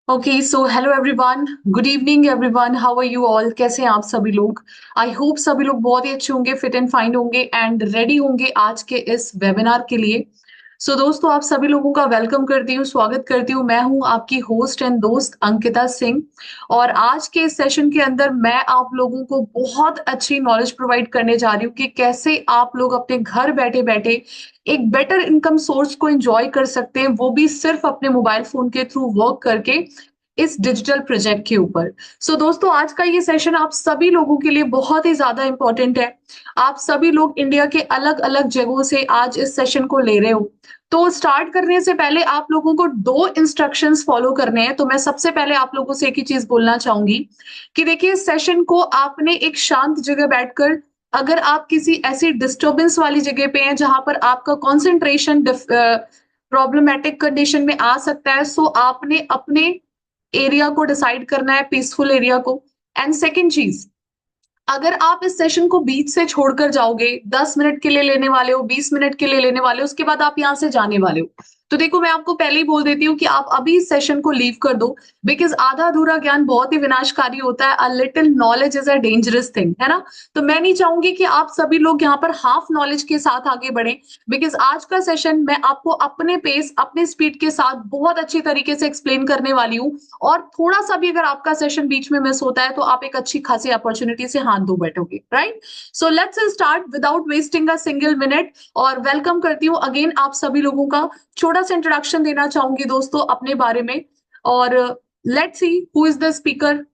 Okay so hello everyone, good evening everyone, how are you all? कैसे हैं आप सभी लोग? आई होप सभी लोग बहुत ही अच्छे होंगे, फिट एंड फाइन होंगे एंड रेडी होंगे आज के इस वेबिनार के लिए। सो दोस्तों, आप सभी लोगों का वेलकम करती हूँ, स्वागत करती हूँ। मैं हूँ आपकी होस्ट एंड दोस्त अंकिता सिंह। और आज के इस सेशन के अंदर मैं आप लोगों को बहुत अच्छी नॉलेज प्रोवाइड करने जा रही हूँ कि कैसे आप लोग अपने घर बैठे बैठे एक बेटर इनकम सोर्स को एंजॉय कर सकते हैं, वो भी सिर्फ अपने मोबाइल फोन के थ्रू वर्क करके इस डिजिटल प्रोजेक्ट के ऊपर। सो दोस्तों, आज का ये सेशन आप सभी लोगों के लिए बहुत ही ज्यादा इंपॉर्टेंट है। आप सभी लोग इंडिया के अलग अलग जगहों से आज इस सेशन को ले रहे हो। तो स्टार्ट करने से पहले आप लोगों को दो इंस्ट्रक्शंस फॉलो करने हैं। तो मैं सबसे पहले आप लोगों से एक ही चीज बोलना चाहूंगी कि देखिए, इस सेशन को आपने एक शांत जगह बैठकर, अगर आप किसी ऐसी डिस्टर्बेंस वाली जगह पे हैं जहां पर आपका कॉन्सेंट्रेशन प्रॉब्लमेटिक कंडीशन में आ सकता है, सो आपने अपने एरिया को डिसाइड करना है, पीसफुल एरिया को। एंड सेकंड चीज, अगर आप इस सेशन को बीच से छोड़कर जाओगे, 10 मिनट के लिए लेने वाले हो, 20 मिनट के लिए लेने वाले हो, उसके बाद आप यहाँ से जाने वाले हो, तो देखो, मैं आपको पहले ही बोल देती हूँ कि आप अभी इस सेशन को लीव कर दो। बिकॉज आधा अधूरा ज्ञान बहुत ही विनाशकारी होता है। A little knowledge is a dangerous thing, है ना? तो मैं नहीं चाहूंगी कि आप सभी लोग यहाँ पर हाफ नॉलेज के साथ आगे बढ़े। बिकॉज आज का सेशन मैं आपको अपने पेस, अपने स्पीड के साथ बहुत अच्छी तरीके से एक्सप्लेन करने वाली हूँ। और थोड़ा सा भी अगर आपका सेशन बीच में मिस होता है तो आप एक अच्छी खासी अपॉर्चुनिटी से हाथ धो बैठोगे, right? So let's start without wasting a single minute. और वेलकम करती हूँ अगेन आप सभी लोगों का। छोटा सा इंट्रोडक्शन देना चाहूंगी दोस्तों अपने बारे में। और let's see who is the speaker,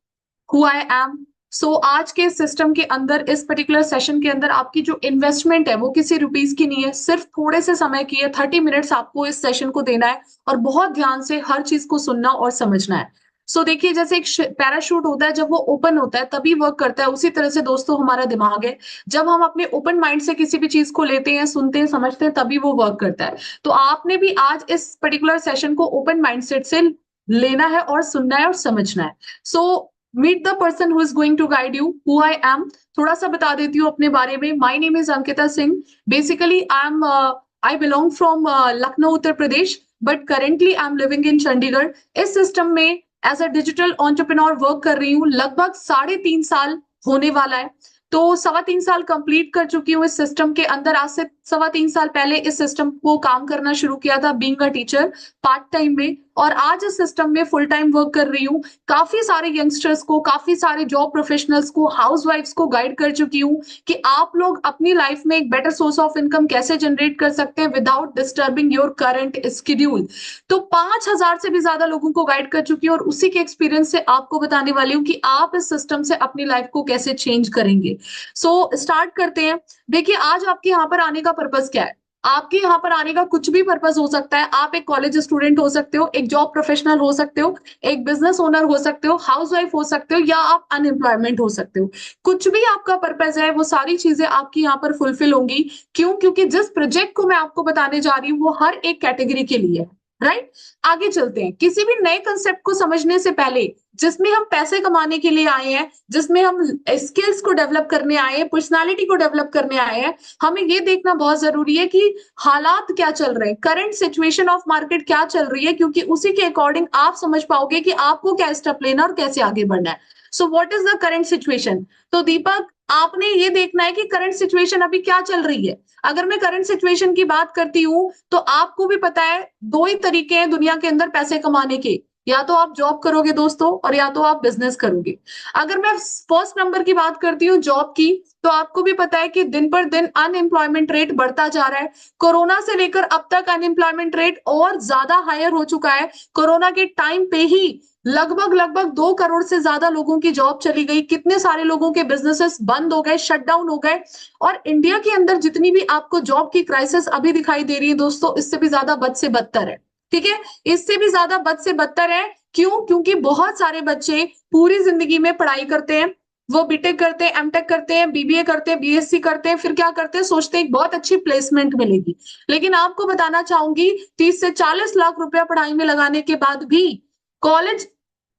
who I am. So आज के सिस्टम के अंदर, इस पर्टिकुलर सेशन के अंदर, आपकी जो इन्वेस्टमेंट है वो किसी रुपीज की नहीं है, सिर्फ थोड़े से समय की है। 30 मिनट्स आपको इस सेशन को देना है और बहुत ध्यान से हर चीज को सुनना और समझना है। सो देखिए, जैसे एक पैराशूट होता है, जब वो ओपन होता है तभी वर्क करता है, उसी तरह से दोस्तों हमारा दिमाग है। जब हम अपने ओपन माइंड से किसी भी चीज को लेते हैं, सुनते हैं, समझते हैं, तभी वो वर्क करता है। तो आपने भी आज इस पर्टिकुलर सेशन को ओपन माइंडसेट से लेना है और सुनना है और समझना है। So meet the person who is going to guide you, who I am. थोड़ा सा बता देती हूँ अपने बारे में। My name is Ankita Singh. Basically I belong from Lucknow, Uttar Pradesh, but currently I am living in Chandigarh. इस सिस्टम में as a digital entrepreneur work कर रही हूँ। लगभग 3.5 साल होने वाला है। तो 3.25 साल कंप्लीट कर चुकी हूँ इस सिस्टम के अंदर। आज से 3.25 साल पहले इस सिस्टम को काम करना शुरू किया था, being a teacher, part time में। और आज इस सिस्टम में फुल टाइम वर्क कर रही हूँ। काफी सारे यंगस्टर्स को, काफी सारे जॉब प्रोफेशनल्स को, हाउसवाइफ्स को गाइड कर चुकी हूँ कि आप लोग अपनी लाइफ में एक बेटर सोर्स ऑफ इनकम कैसे जनरेट कर सकते हैं without disturbing your current schedule. तो 5,000 से भी ज्यादा लोगों को गाइड कर चुकी हूँ और उसी के एक्सपीरियंस से आपको बताने वाली हूँ कि आप इस सिस्टम से अपनी लाइफ को कैसे चेंज करेंगे। सो स्टार्ट करते हैं। देखिए, आज आपके यहाँ पर आने का पर्पस क्या है? आपके यहाँ पर आने का कुछ भी पर्पस हो सकता है। आप एक कॉलेज स्टूडेंट हो सकते हो, एक जॉब प्रोफेशनल हो सकते हो, एक बिजनेस ओनर हो सकते हो, हाउसवाइफ हो सकते हो, या आप अनएम्प्लॉयमेंट हो सकते हो। कुछ भी आपका पर्पस है, वो सारी चीजें आपकी यहाँ पर फुलफिल होंगी। क्यों? क्योंकि जिस प्रोजेक्ट को मैं आपको बताने जा रही हूँ वो हर एक कैटेगरी के लिए है, राइट? आगे चलते हैं। किसी भी नए कंसेप्ट को समझने से पहले, जिसमें हम पैसे कमाने के लिए आए हैं, जिसमें हम स्किल्स को डेवलप करने आए हैं, पर्सनालिटी को डेवलप करने आए हैं, हमें ये देखना बहुत जरूरी है कि हालात क्या चल रहे हैं, करंट सिचुएशन ऑफ मार्केट क्या चल रही है, क्योंकि उसी के अकॉर्डिंग आप समझ पाओगे कि आपको क्या स्टेप लेना और कैसे आगे बढ़ना है। So what is the current situation? तो दीपक, आपने ये देखना है कि करंट सिचुएशन अभी क्या चल रही है। अगर मैं करंट सिचुएशन की बात करती हूँ तो आपको भी पता है, दो ही तरीके हैं दुनिया के अंदर पैसे कमाने के। या तो आप जॉब करोगे दोस्तों, और या तो आप बिजनेस करोगे। अगर मैं फर्स्ट नंबर की बात करती हूँ, जॉब की, तो आपको भी पता है कि दिन पर दिन अनएम्प्लॉयमेंट रेट बढ़ता जा रहा है। कोरोना से लेकर अब तक अनएम्प्लॉयमेंट रेट और ज्यादा हायर हो चुका है। कोरोना के टाइम पे ही लगभग लगभग 2 करोड़ से ज्यादा लोगों की जॉब चली गई। कितने सारे लोगों के बिजनेसेस बंद हो गए, शट डाउन हो गए। और इंडिया के अंदर जितनी भी आपको जॉब की क्राइसिस अभी दिखाई दे रही है दोस्तों, इससे भी ज्यादा बद से बदतर है। ठीक है, इससे भी ज्यादा बद से बदतर है। क्यों? क्योंकि बहुत सारे बच्चे पूरी जिंदगी में पढ़ाई करते हैं। वो बीटेक करते हैं, एमटेक करते हैं, बीबीए करते हैं, बीएससी करते हैं, फिर क्या करते हैं? सोचते हैं एक बहुत अच्छी प्लेसमेंट मिलेगी। लेकिन आपको बताना चाहूंगी, 30 से 40 लाख रुपया पढ़ाई में लगाने के बाद भी कॉलेज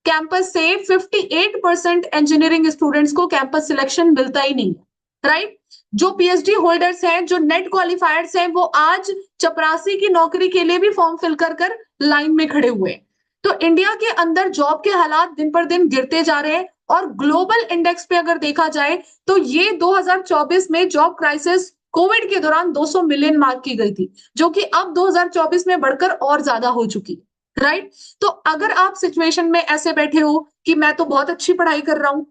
कैंपस से 58% इंजीनियरिंग स्टूडेंट्स को कैंपस सिलेक्शन मिलता ही नहीं, राइट? जो पीएचडी होल्डर्स हैं, जो नेट क्वालिफायर्स हैं, वो आज चपरासी की नौकरी के लिए भी फॉर्म फिल कर लाइन में खड़े हुए हैं। तो इंडिया के अंदर जॉब के हालात दिन पर दिन गिरते जा रहे हैं और ग्लोबल इंडेक्स पे अगर देखा जाए तो ये 2024 में जॉब क्राइसिस कोविड के दौरान 200 मिलियन मार्क की गई थी, जो कि अब 2024 में बढ़कर और ज्यादा हो चुकी है, राइट? तो अगर आप सिचुएशन में ऐसे बैठे हो कि मैं तो बहुत अच्छी पढ़ाई कर रहा हूं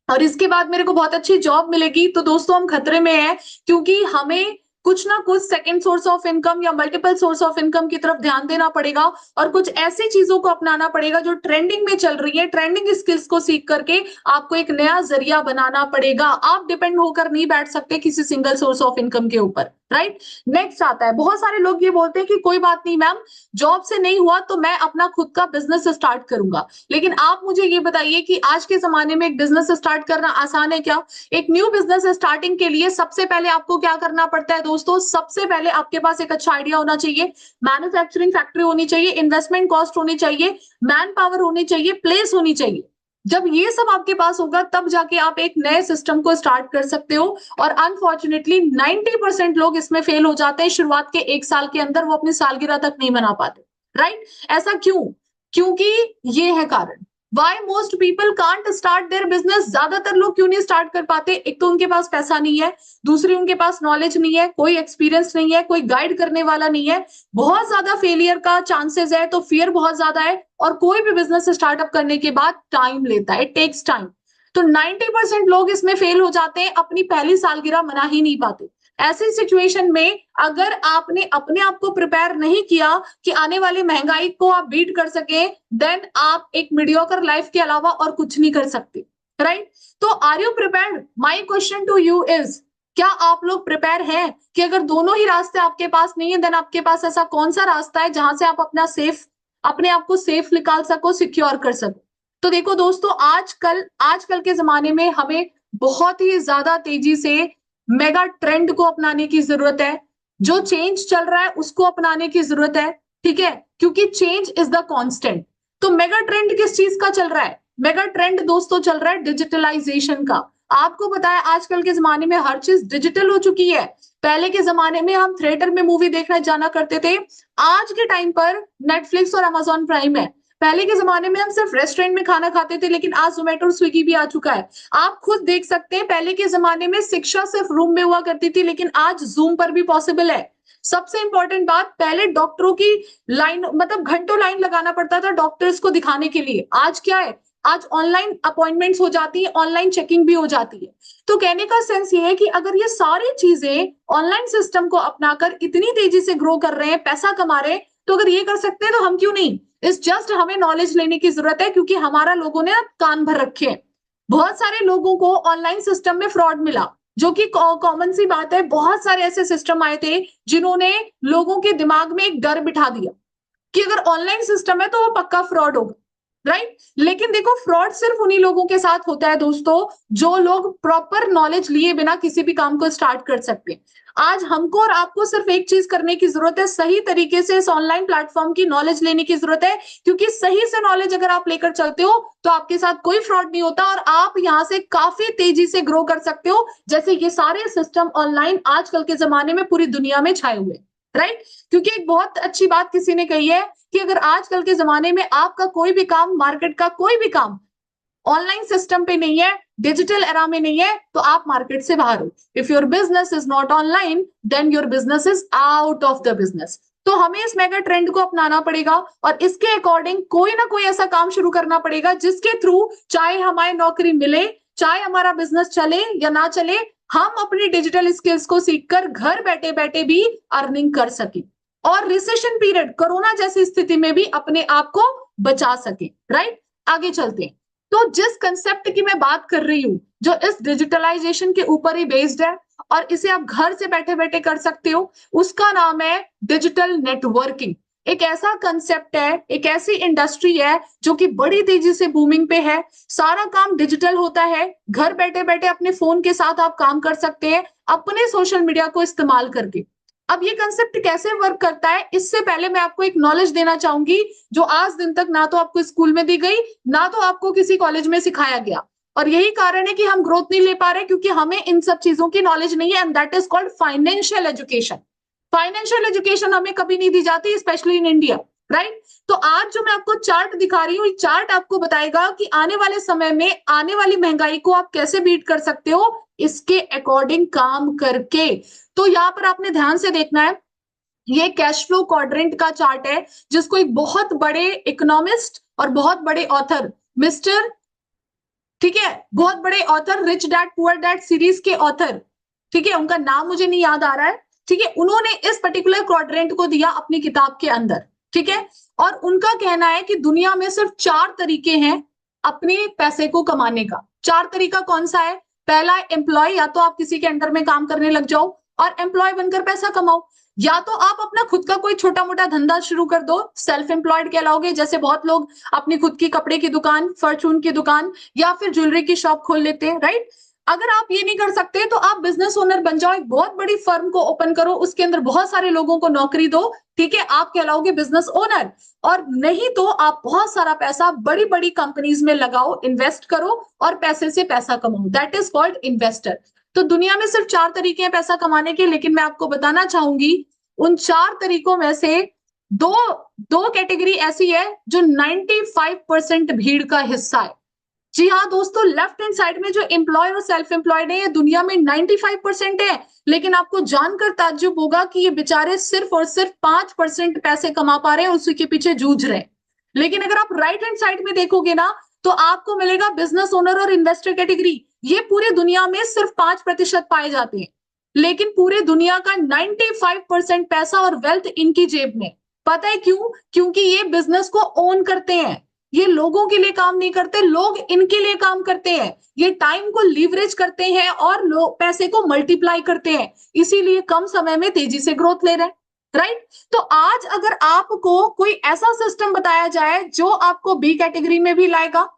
और इसके बाद मेरे को बहुत अच्छी जॉब मिलेगी, तो दोस्तों हम खतरे में हैं, क्योंकि हमें कुछ ना कुछ सेकंड सोर्स ऑफ इनकम या मल्टीपल सोर्स ऑफ इनकम की तरफ ध्यान देना पड़ेगा और कुछ ऐसी चीजों को अपनाना पड़ेगा जो ट्रेंडिंग में चल रही है। ट्रेंडिंग स्किल्स को सीख करके आपको एक नया जरिया बनाना पड़ेगा। आप डिपेंड होकर नहीं बैठ सकते किसी सिंगल सोर्स ऑफ इनकम के ऊपर, राइट? नेक्स्ट आता है, बहुत सारे लोग ये बोलते हैं कि कोई बात नहीं मैम, जॉब से नहीं हुआ तो मैं अपना खुद का बिजनेस स्टार्ट करूंगा। लेकिन आप मुझे ये बताइए कि आज के जमाने में एक बिजनेस स्टार्ट करना आसान है क्या? एक न्यू बिजनेस स्टार्टिंग के लिए सबसे पहले आपको क्या करना पड़ता है दोस्तों? सबसे पहले आपके पास एक अच्छा आइडिया होना चाहिए, मैन्युफैक्चरिंग फैक्ट्री होनी चाहिए, इन्वेस्टमेंट कॉस्ट होनी चाहिए, मैन पावर होनी चाहिए, प्लेस होनी चाहिए। जब ये सब आपके पास होगा तब जाके आप एक नए सिस्टम को स्टार्ट कर सकते हो। और अनफॉर्चुनेटली 90% लोग इसमें फेल हो जाते हैं शुरुआत के 1 साल के अंदर, वो अपनी सालगिरह तक नहीं मना पाते, राइट? ऐसा क्यों? क्योंकि ये है कारण Why most people can't start their business। ज्यादातर लोग क्यों नहीं स्टार्ट कर पाते? एक तो उनके पास पैसा नहीं है, दूसरी उनके पास नॉलेज नहीं है, कोई एक्सपीरियंस नहीं है, कोई गाइड करने वाला नहीं है, बहुत ज्यादा फेलियर का चांसेस है, तो फियर बहुत ज्यादा है। और कोई भी बिजनेस स्टार्टअप करने के बाद टाइम लेता है, इट टेक्स टाइम। तो 90% लोग इसमें फेल हो जाते हैं, अपनी पहली सालगिरह मना ही नहीं पाते। ऐसी सिचुएशन में अगर आपने अपने आप को प्रिपेयर नहीं किया कि आने वाली महंगाई को आप बीट कर सके, देन आप एक मीडियोकर लाइफ के अलावा और कुछ नहीं कर सकते, राइट? तो are you prepared? My question to you is, क्या आप लोग प्रिपेयर हैं कि अगर दोनों ही रास्ते आपके पास नहीं है, देन आपके पास ऐसा कौन सा रास्ता है जहां से आप अपने आप को सेफ निकाल सको, सिक्योर कर सको? तो देखो दोस्तों, आजकल के जमाने में हमें बहुत ही ज्यादा तेजी से मेगा ट्रेंड को अपनाने की जरूरत है। जो चेंज चल रहा है उसको अपनाने की जरूरत है, ठीक है? क्योंकि चेंज इज द कांस्टेंट। तो मेगा ट्रेंड किस चीज का चल रहा है? मेगा ट्रेंड दोस्तों चल रहा है डिजिटलाइजेशन का। आपको पता है आजकल के जमाने में हर चीज डिजिटल हो चुकी है। पहले के जमाने में हम थिएटर में मूवी देखने जाना करते थे, आज के टाइम पर नेटफ्लिक्स और अमेजॉन प्राइम है। पहले के जमाने में हम सिर्फ रेस्टोरेंट में खाना खाते थे, लेकिन आज जोमेटो और स्विगी भी आ चुका है। आप खुद देख सकते हैं, पहले के जमाने में शिक्षा सिर्फ रूम में हुआ करती थी, लेकिन आज जूम पर भी पॉसिबल है। सबसे इंपॉर्टेंट बात, पहले डॉक्टरों की लाइन, मतलब घंटों लाइन लगाना पड़ता था डॉक्टर्स को दिखाने के लिए। आज क्या है? आज ऑनलाइन अपॉइंटमेंट्स हो जाती है, ऑनलाइन चेकिंग भी हो जाती है। तो कहने का सेंस ये है कि अगर ये सारी चीजें ऑनलाइन सिस्टम को अपनाकर इतनी तेजी से ग्रो कर रहे हैं, पैसा कमा रहे हैं, तो अगर ये कर सकते हैं तो हम क्यों नहीं? इस जस्ट हमें नॉलेज लेने की जरूरत है, क्योंकि हमारा लोगों ने कान भर रखे हैं। बहुत सारे लोगों को ऑनलाइन सिस्टम में फ्रॉड मिला, जो कि कॉमन सी बात है। बहुत सारे ऐसे सिस्टम आए थे जिन्होंने लोगों के दिमाग में एक डर बिठा दिया कि अगर ऑनलाइन सिस्टम है तो वो पक्का फ्रॉड होगा, राइट? लेकिन देखो, फ्रॉड सिर्फ उन्हीं लोगों के साथ होता है दोस्तों जो लोग प्रॉपर नॉलेज लिए बिना किसी भी काम को स्टार्ट कर सकते हैं। आज हमको और आपको सिर्फ एक चीज करने की जरूरत है, सही तरीके से इस ऑनलाइन प्लेटफॉर्म की नॉलेज लेने की जरूरत है। क्योंकि सही से नॉलेज अगर आप लेकर चलते हो तो आपके साथ कोई फ्रॉड नहीं होता और आप यहाँ से काफी तेजी से ग्रो कर सकते हो, जैसे ये सारे सिस्टम ऑनलाइन आजकल के जमाने में पूरी दुनिया में छाए हुए, राइट? क्योंकि एक बहुत अच्छी बात किसी ने कही है कि अगर आजकल के जमाने में आपका कोई भी काम, मार्केट का कोई भी काम ऑनलाइन सिस्टम पे नहीं है, डिजिटल एरा में नहीं है, तो आप मार्केट से बाहर हो। If your business is not online, then your business is out of the business. तो हमें इस मेगा ट्रेंड को अपनाना पड़ेगा और इसके अकॉर्डिंग कोई ना कोई ऐसा काम शुरू करना पड़ेगा जिसके थ्रू, चाहे हमारी नौकरी मिले, चाहे हमारा बिजनेस चले या ना चले, हम अपनी डिजिटल स्किल्स को सीखकर घर बैठे बैठे भी अर्निंग कर सके और रिसेशन पीरियड, कोरोना जैसी स्थिति में भी अपने आप को बचा सके, राइट? आगे चलते हैं। तो जिस कंसेप्ट की मैं बात कर रही हूं, जो इस डिजिटलाइजेशन के ऊपर ही बेस्ड है और इसे आप घर से बैठे बैठे कर सकते हो, उसका नाम है डिजिटल नेटवर्किंग। एक ऐसा कंसेप्ट है, एक ऐसी इंडस्ट्री है जो कि बड़ी तेजी से बूमिंग पे है। सारा काम डिजिटल होता है, घर बैठे बैठे अपने फोन के साथ आप काम कर सकते हैं, अपने सोशल मीडिया को इस्तेमाल करके। अब ये कंसेप्ट कैसे वर्क करता है, इससे पहले मैं आपको एक नॉलेज देना चाहूंगी जो आज दिन तक ना तो आपको स्कूल में दी गई, ना तो आपको किसी कॉलेज में सिखाया गया। और यही कारण है कि हम ग्रोथ नहीं ले पा रहे, क्योंकि हमें इन सब चीजों की नॉलेज नहीं है, and that is called financial education. Financial education हमें कभी नहीं दी जाती, स्पेशली इन इंडिया। राइट। तो आज जो मैं आपको चार्ट दिखा रही हूँ, ये चार्ट आपको बताएगा कि आने वाले समय में आने वाली महंगाई को आप कैसे बीट कर सकते हो, इसके अकॉर्डिंग काम करके। तो यहाँ पर आपने ध्यान से देखना है, ये कैश फ्लो क्वाड्रेंट का चार्ट है, जिसको एक बहुत बड़े इकोनॉमिस्ट और बहुत बड़े ऑथर मिस्टर, ठीक है, बहुत बड़े author rich dad poor dad series के ऑथर, ठीक है, उनका नाम मुझे नहीं याद आ रहा है, ठीक है, उन्होंने इस पर्टिकुलर क्वाड्रेंट को दिया अपनी किताब के अंदर, ठीक है। और उनका कहना है कि दुनिया में सिर्फ 4 तरीके हैं अपने पैसे को कमाने का। 4 तरीका कौन सा है? पहला एम्प्लॉय, या तो आप किसी के अंडर में काम करने लग जाओ और एम्प्लॉय बनकर पैसा कमाओ, या तो आप अपना खुद का कोई छोटा मोटा धंधा शुरू कर दो, सेल्फ एम्प्लॉयड कहलाओगे। जैसे बहुत लोग अपनी खुद की कपड़े की दुकान, फॉर्चून की दुकान या फिर ज्वेलरी की शॉप खोल लेते हैं, राइट। अगर आप ये नहीं कर सकते तो आप बिजनेस ओनर बन जाओ, एक बहुत बड़ी फर्म को ओपन करो, उसके अंदर बहुत सारे लोगों को नौकरी दो, ठीक है, आप कहलाओगे बिजनेस ओनर। और नहीं तो आप बहुत सारा पैसा बड़ी बड़ी कंपनीज में लगाओ, इन्वेस्ट करो और पैसे से पैसा कमाओ, दैट इज कॉल्ड इन्वेस्टर। तो दुनिया में सिर्फ 4 तरीके हैं पैसा कमाने के, लेकिन मैं आपको बताना चाहूंगी उन 4 तरीकों में से दो दो कैटेगरी ऐसी है जो 95% भीड़ का हिस्सा है। जी हाँ दोस्तों, लेफ्ट हैंड साइड में जो एम्प्लॉय और सेल्फ एम्प्लॉयड है, ये दुनिया में 95% है, लेकिन आपको जानकर ताज्जुब होगा कि ये बेचारे सिर्फ और सिर्फ 5% पैसे कमा पा रहे हैं, उसी के पीछे जूझ रहे हैं। लेकिन अगर आप राइट हैंड साइड में देखोगे ना, तो आपको मिलेगा बिजनेस ओनर और इन्वेस्टर कैटेगरी। ये पूरी दुनिया में सिर्फ 5% पाए जाते हैं, लेकिन पूरे दुनिया का 95% पैसा और वेल्थ इनकी जेब में। पता है क्यों? क्योंकि ये बिजनेस को ओन करते हैं, ये लोगों के लिए काम नहीं करते, लोग इनके लिए काम करते हैं। ये टाइम को लीवरेज करते हैं और लोग पैसे को मल्टीप्लाई करते हैं, इसीलिए कम समय में तेजी से ग्रोथ ले रहे हैं, राइट। तो आज अगर आपको कोई ऐसा सिस्टम बताया जाए जो आपको बी कैटेगरी में भी लाएगा,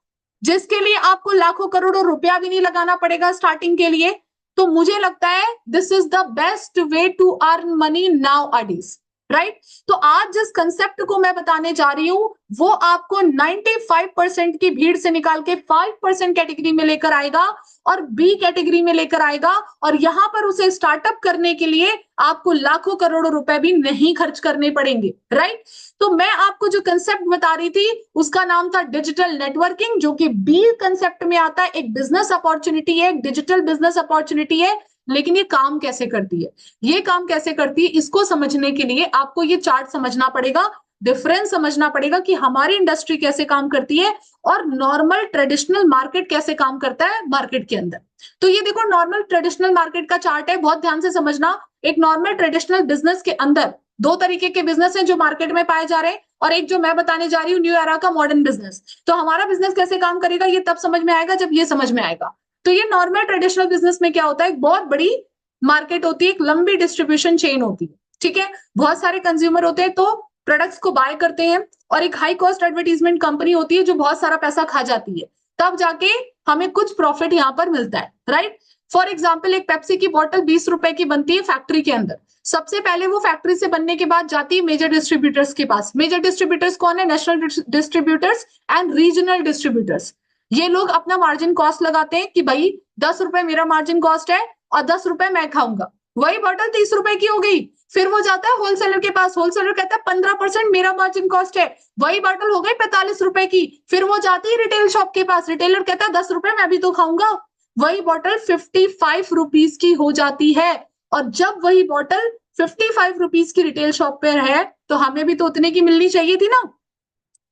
जिसके लिए आपको लाखों करोड़ों रुपया भी नहीं लगाना पड़ेगा स्टार्टिंग के लिए, तो मुझे लगता है this is the best way to earn money nowadays, right. तो आज जिस कंसेप्ट को मैं बताने जा रही हूं, वो आपको 95% की भीड़ से निकाल के 5% कैटेगरी में लेकर आएगा और बी कैटेगरी में लेकर आएगा, और यहां पर उसे स्टार्टअप करने के लिए आपको लाखों करोड़ों रुपए भी नहीं खर्च करने पड़ेंगे, राइट। तो मैं आपको जो कंसेप्ट बता रही थी उसका नाम था डिजिटल नेटवर्किंग, जो कि बी कंसेप्ट में आता है। एक बिजनेस अपॉर्चुनिटी है, एक डिजिटल बिजनेस अपॉर्चुनिटी है, लेकिन ये काम कैसे करती है, ये काम कैसे करती है, इसको समझने के लिए आपको ये चार्ट समझना पड़ेगा, डिफरेंस समझना पड़ेगा कि हमारी इंडस्ट्री कैसे काम करती है और नॉर्मल ट्रेडिशनल मार्केट कैसे काम करता है मार्केट के अंदर। तो ये देखो नॉर्मल ट्रेडिशनल मार्केट का चार्ट है, बहुत ध्यान से समझना। एक नॉर्मल ट्रेडिशनल बिजनेस के अंदर 2 तरीके के बिजनेस हैं जो मार्केट में पाए जा रहे हैं, और एक जो मैं बताने जा रही हूँ न्यू एरा का मॉडर्न बिजनेस। तो हमारा बिजनेस कैसे काम करेगा ये तब समझ में आएगा जब ये समझ में आएगा। तो ये नॉर्मल ट्रेडिशनल बिजनेस में क्या होता है, एक बहुत बड़ी मार्केट होती है, एक लंबी डिस्ट्रीब्यूशन चेन होती है, ठीक है, बहुत सारे कंज्यूमर होते हैं तो प्रोडक्ट्स को बाय करते हैं, और एक हाई कॉस्ट एडवर्टीजमेंट कंपनी होती है जो बहुत सारा पैसा खा जाती है, तब जाके हमें कुछ प्रॉफिट यहाँ पर मिलता है, राइट। फॉर एग्जाम्पल एक पेप्सी की बोतल 20 रुपए की बनती है फैक्ट्री के अंदर। सबसे पहले वो फैक्ट्री से बनने के बाद जाती है मेजर डिस्ट्रीब्यूटर्स के पास। मेजर डिस्ट्रीब्यूटर्स कौन है? National distributors and regional distributors. ये लोग अपना मार्जिन कॉस्ट लगाते हैं कि भाई 10 रुपए मेरा मार्जिन कॉस्ट है और 10 रुपए मैं खाऊंगा, वही बोतल 30 रुपए की हो गई। फिर वो जाता है होलसेलर के पास, होलसेलर कहता है 15% मेरा मार्जिन कॉस्ट है, वही बोतल हो गई 45 रुपए की। फिर वो जाती है रिटेल शॉप के पास, रिटेलर कहता है 10 रुपए मैं भी तो खाऊंगा, वही बोतल 55 रुपीज की हो जाती है। और जब वही बोतल 55 रुपीज की रिटेल शॉप पे है तो हमें भी तो उतने की मिलनी चाहिए थी ना।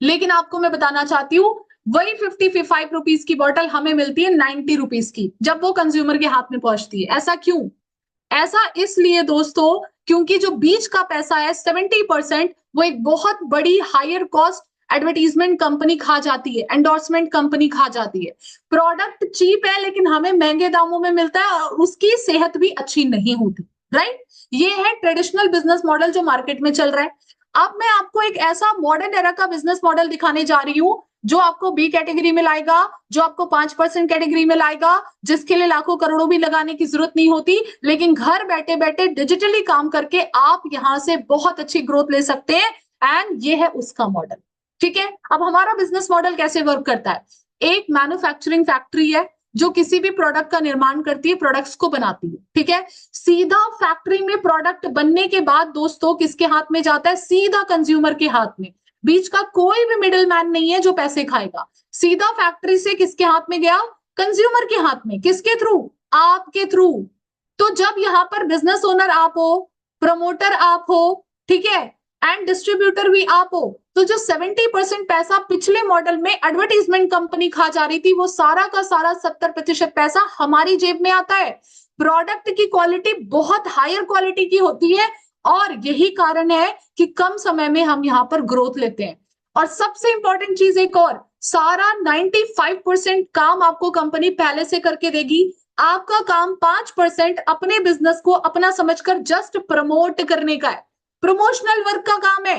लेकिन आपको मैं बताना चाहती हूँ वही 55 रुपीज की बोतल हमें मिलती है 90 रुपीज की जब वो कंज्यूमर के हाथ में पहुंचती है। ऐसा क्यों? ऐसा इसलिए दोस्तों क्योंकि जो बीच का पैसा है 70% वो एक बहुत बड़ी हायर कॉस्ट एडवर्टीजमेंट कंपनी खा जाती है, एंडोर्समेंट कंपनी खा जाती है। प्रोडक्ट चीप है लेकिन हमें महंगे दामों में मिलता है और उसकी सेहत भी अच्छी नहीं होती, राइट। ये है ट्रेडिशनल बिजनेस मॉडल जो मार्केट में चल रहा है। अब मैं आपको एक ऐसा मॉडर्न एरा का बिजनेस मॉडल दिखाने जा रही हूँ जो आपको बी कैटेगरी में लाएगा, जो आपको 5% कैटेगरी में लाएगा, जिसके लिए लाखों करोड़ों भी लगाने की जरूरत नहीं होती, लेकिन घर बैठे बैठे डिजिटली काम करके आप यहां से बहुत अच्छी ग्रोथ ले सकते हैं। एंड ये है उसका मॉडल, ठीक है। अब हमारा बिजनेस मॉडल कैसे वर्क करता है? एक मैन्युफैक्चरिंग फैक्ट्री है जो किसी भी प्रोडक्ट का निर्माण करती है, प्रोडक्ट्स को बनाती है, ठीक है। सीधा फैक्ट्री में प्रोडक्ट बनने के बाद दोस्तों किसके हाथ में जाता है? सीधा कंज्यूमर के हाथ में। बीच का कोई भी मिडिल मैन नहीं है जो पैसे खाएगा। सीधा फैक्ट्री से किसके हाथ में गया? कंज्यूमर के हाथ में। किसके थ्रू? आपके थ्रू। तो जब यहाँ पर बिजनेस ओनर आप हो, प्रमोटर आप हो, ठीक है, एंड डिस्ट्रीब्यूटर भी आप हो, तो जो 70% पैसा पिछले मॉडल में एडवर्टीजमेंट कंपनी खा जा रही थी, वो सारा का सारा 70% पैसा हमारी जेब में आता है। प्रोडक्ट की क्वालिटी बहुत हायर क्वालिटी की होती है और यही कारण है कि कम समय में हम यहाँ पर ग्रोथ लेते हैं। और सबसे इंपॉर्टेंट चीज एक और, सारा 95% काम आपको कंपनी पहले से करके देगी। आपका काम 5% अपने बिजनेस को अपना समझकर जस्ट प्रमोट करने का है, प्रमोशनल वर्क का काम है।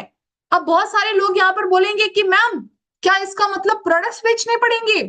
अब बहुत सारे लोग यहाँ पर बोलेंगे कि मैम क्या इसका मतलब प्रोडक्ट्स बेचने पड़ेंगे?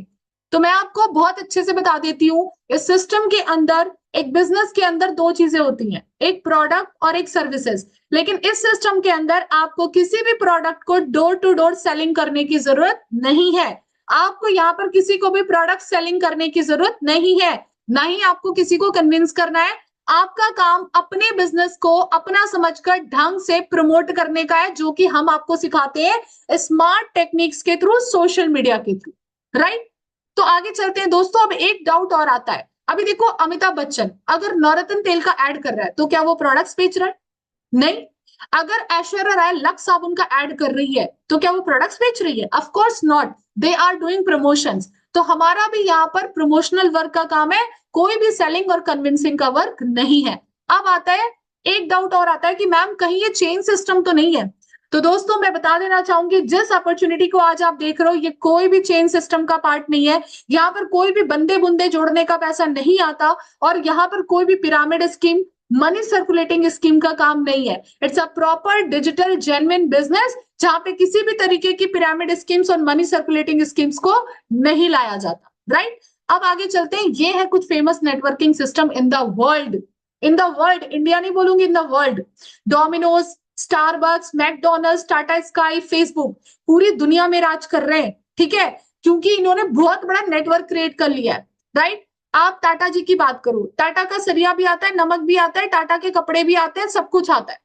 तो मैं आपको बहुत अच्छे से बता देती हूँ, इस सिस्टम के अंदर, एक बिजनेस के अंदर दो चीजें होती हैं, एक प्रोडक्ट और एक सर्विसेज। लेकिन इस सिस्टम के अंदर आपको किसी भी प्रोडक्ट को डोर टू डोर सेलिंग करने की जरूरत नहीं है। आपको यहाँ पर किसी को भी प्रोडक्ट सेलिंग करने की जरूरत नहीं है, ना ही आपको किसी को कन्विंस करना है। आपका काम अपने बिजनेस को अपना समझकर ढंग से प्रमोट करने का है, जो कि हम आपको सिखाते हैं स्मार्ट टेक्निक्स के थ्रू, सोशल मीडिया के थ्रू, राइट। तो आगे चलते हैं दोस्तों। अब एक डाउट और आता है, अभी देखो अमिताभ बच्चन अगर नवरत्न तेल का ऐड कर रहा है तो क्या वो प्रोडक्ट्स बेच रहा है? नहीं। अगर ऐश्वर्या राय लक्स साबुन का ऐड कर रही है तो क्या वो प्रोडक्ट्स बेच रही है? Of course not, they are doing promotions. तो हमारा भी यहाँ पर प्रमोशनल वर्क का काम है, कोई भी सेलिंग और कन्विंसिंग का वर्क नहीं है। अब आता है एक डाउट और आता है कि मैम कहीं ये चेन सिस्टम तो नहीं है? तो दोस्तों मैं बता देना चाहूंगी, जिस अपॉर्चुनिटी को आज आप देख रहे हो ये कोई भी चेन सिस्टम का पार्ट नहीं है। यहाँ पर कोई भी बंदे बुंदे जोड़ने का पैसा नहीं आता और यहाँ पर कोई भी pyramid scheme, money circulating scheme का काम नहीं है। It's a proper digital genuine business जहां पे किसी भी तरीके की पिरामिड स्कीम्स और मनी सर्कुलेटिंग स्कीम्स को नहीं लाया जाता, राइट। अब आगे चलते हैं। ये है कुछ famous networking system in the world, in the world, India नहीं बोलूंगी, इन the world. Domino's, Starbucks, McDonald's, Tata sky, Facebook, पूरी दुनिया में राज कर रहे हैं, ठीक है, क्योंकि इन्होंने बहुत बड़ा नेटवर्क क्रिएट कर लिया है, राइट। आप टाटा जी की बात करो, टाटा का सरिया भी आता है, नमक भी आता है, टाटा के कपड़े भी आते हैं, सब कुछ आता है।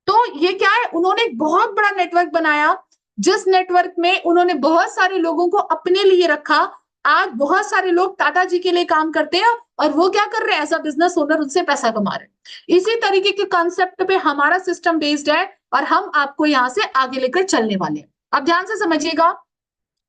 तो ये क्या है, उन्होंने एक बहुत बड़ा नेटवर्क बनाया, जिस नेटवर्क में उन्होंने बहुत सारे लोगों को अपने लिए रखा। आज बहुत सारे लोग टाटा जी के लिए काम करते हैं और वो क्या कर रहे हैं, एज अ बिजनेस ओनर उनसे पैसा कमा रहे हैं। इसी तरीके के कॉन्सेप्ट पे हमारा सिस्टम बेस्ड है और हम आपको यहाँ से आगे लेकर चलने वाले हैं। अब ध्यान से समझिएगा,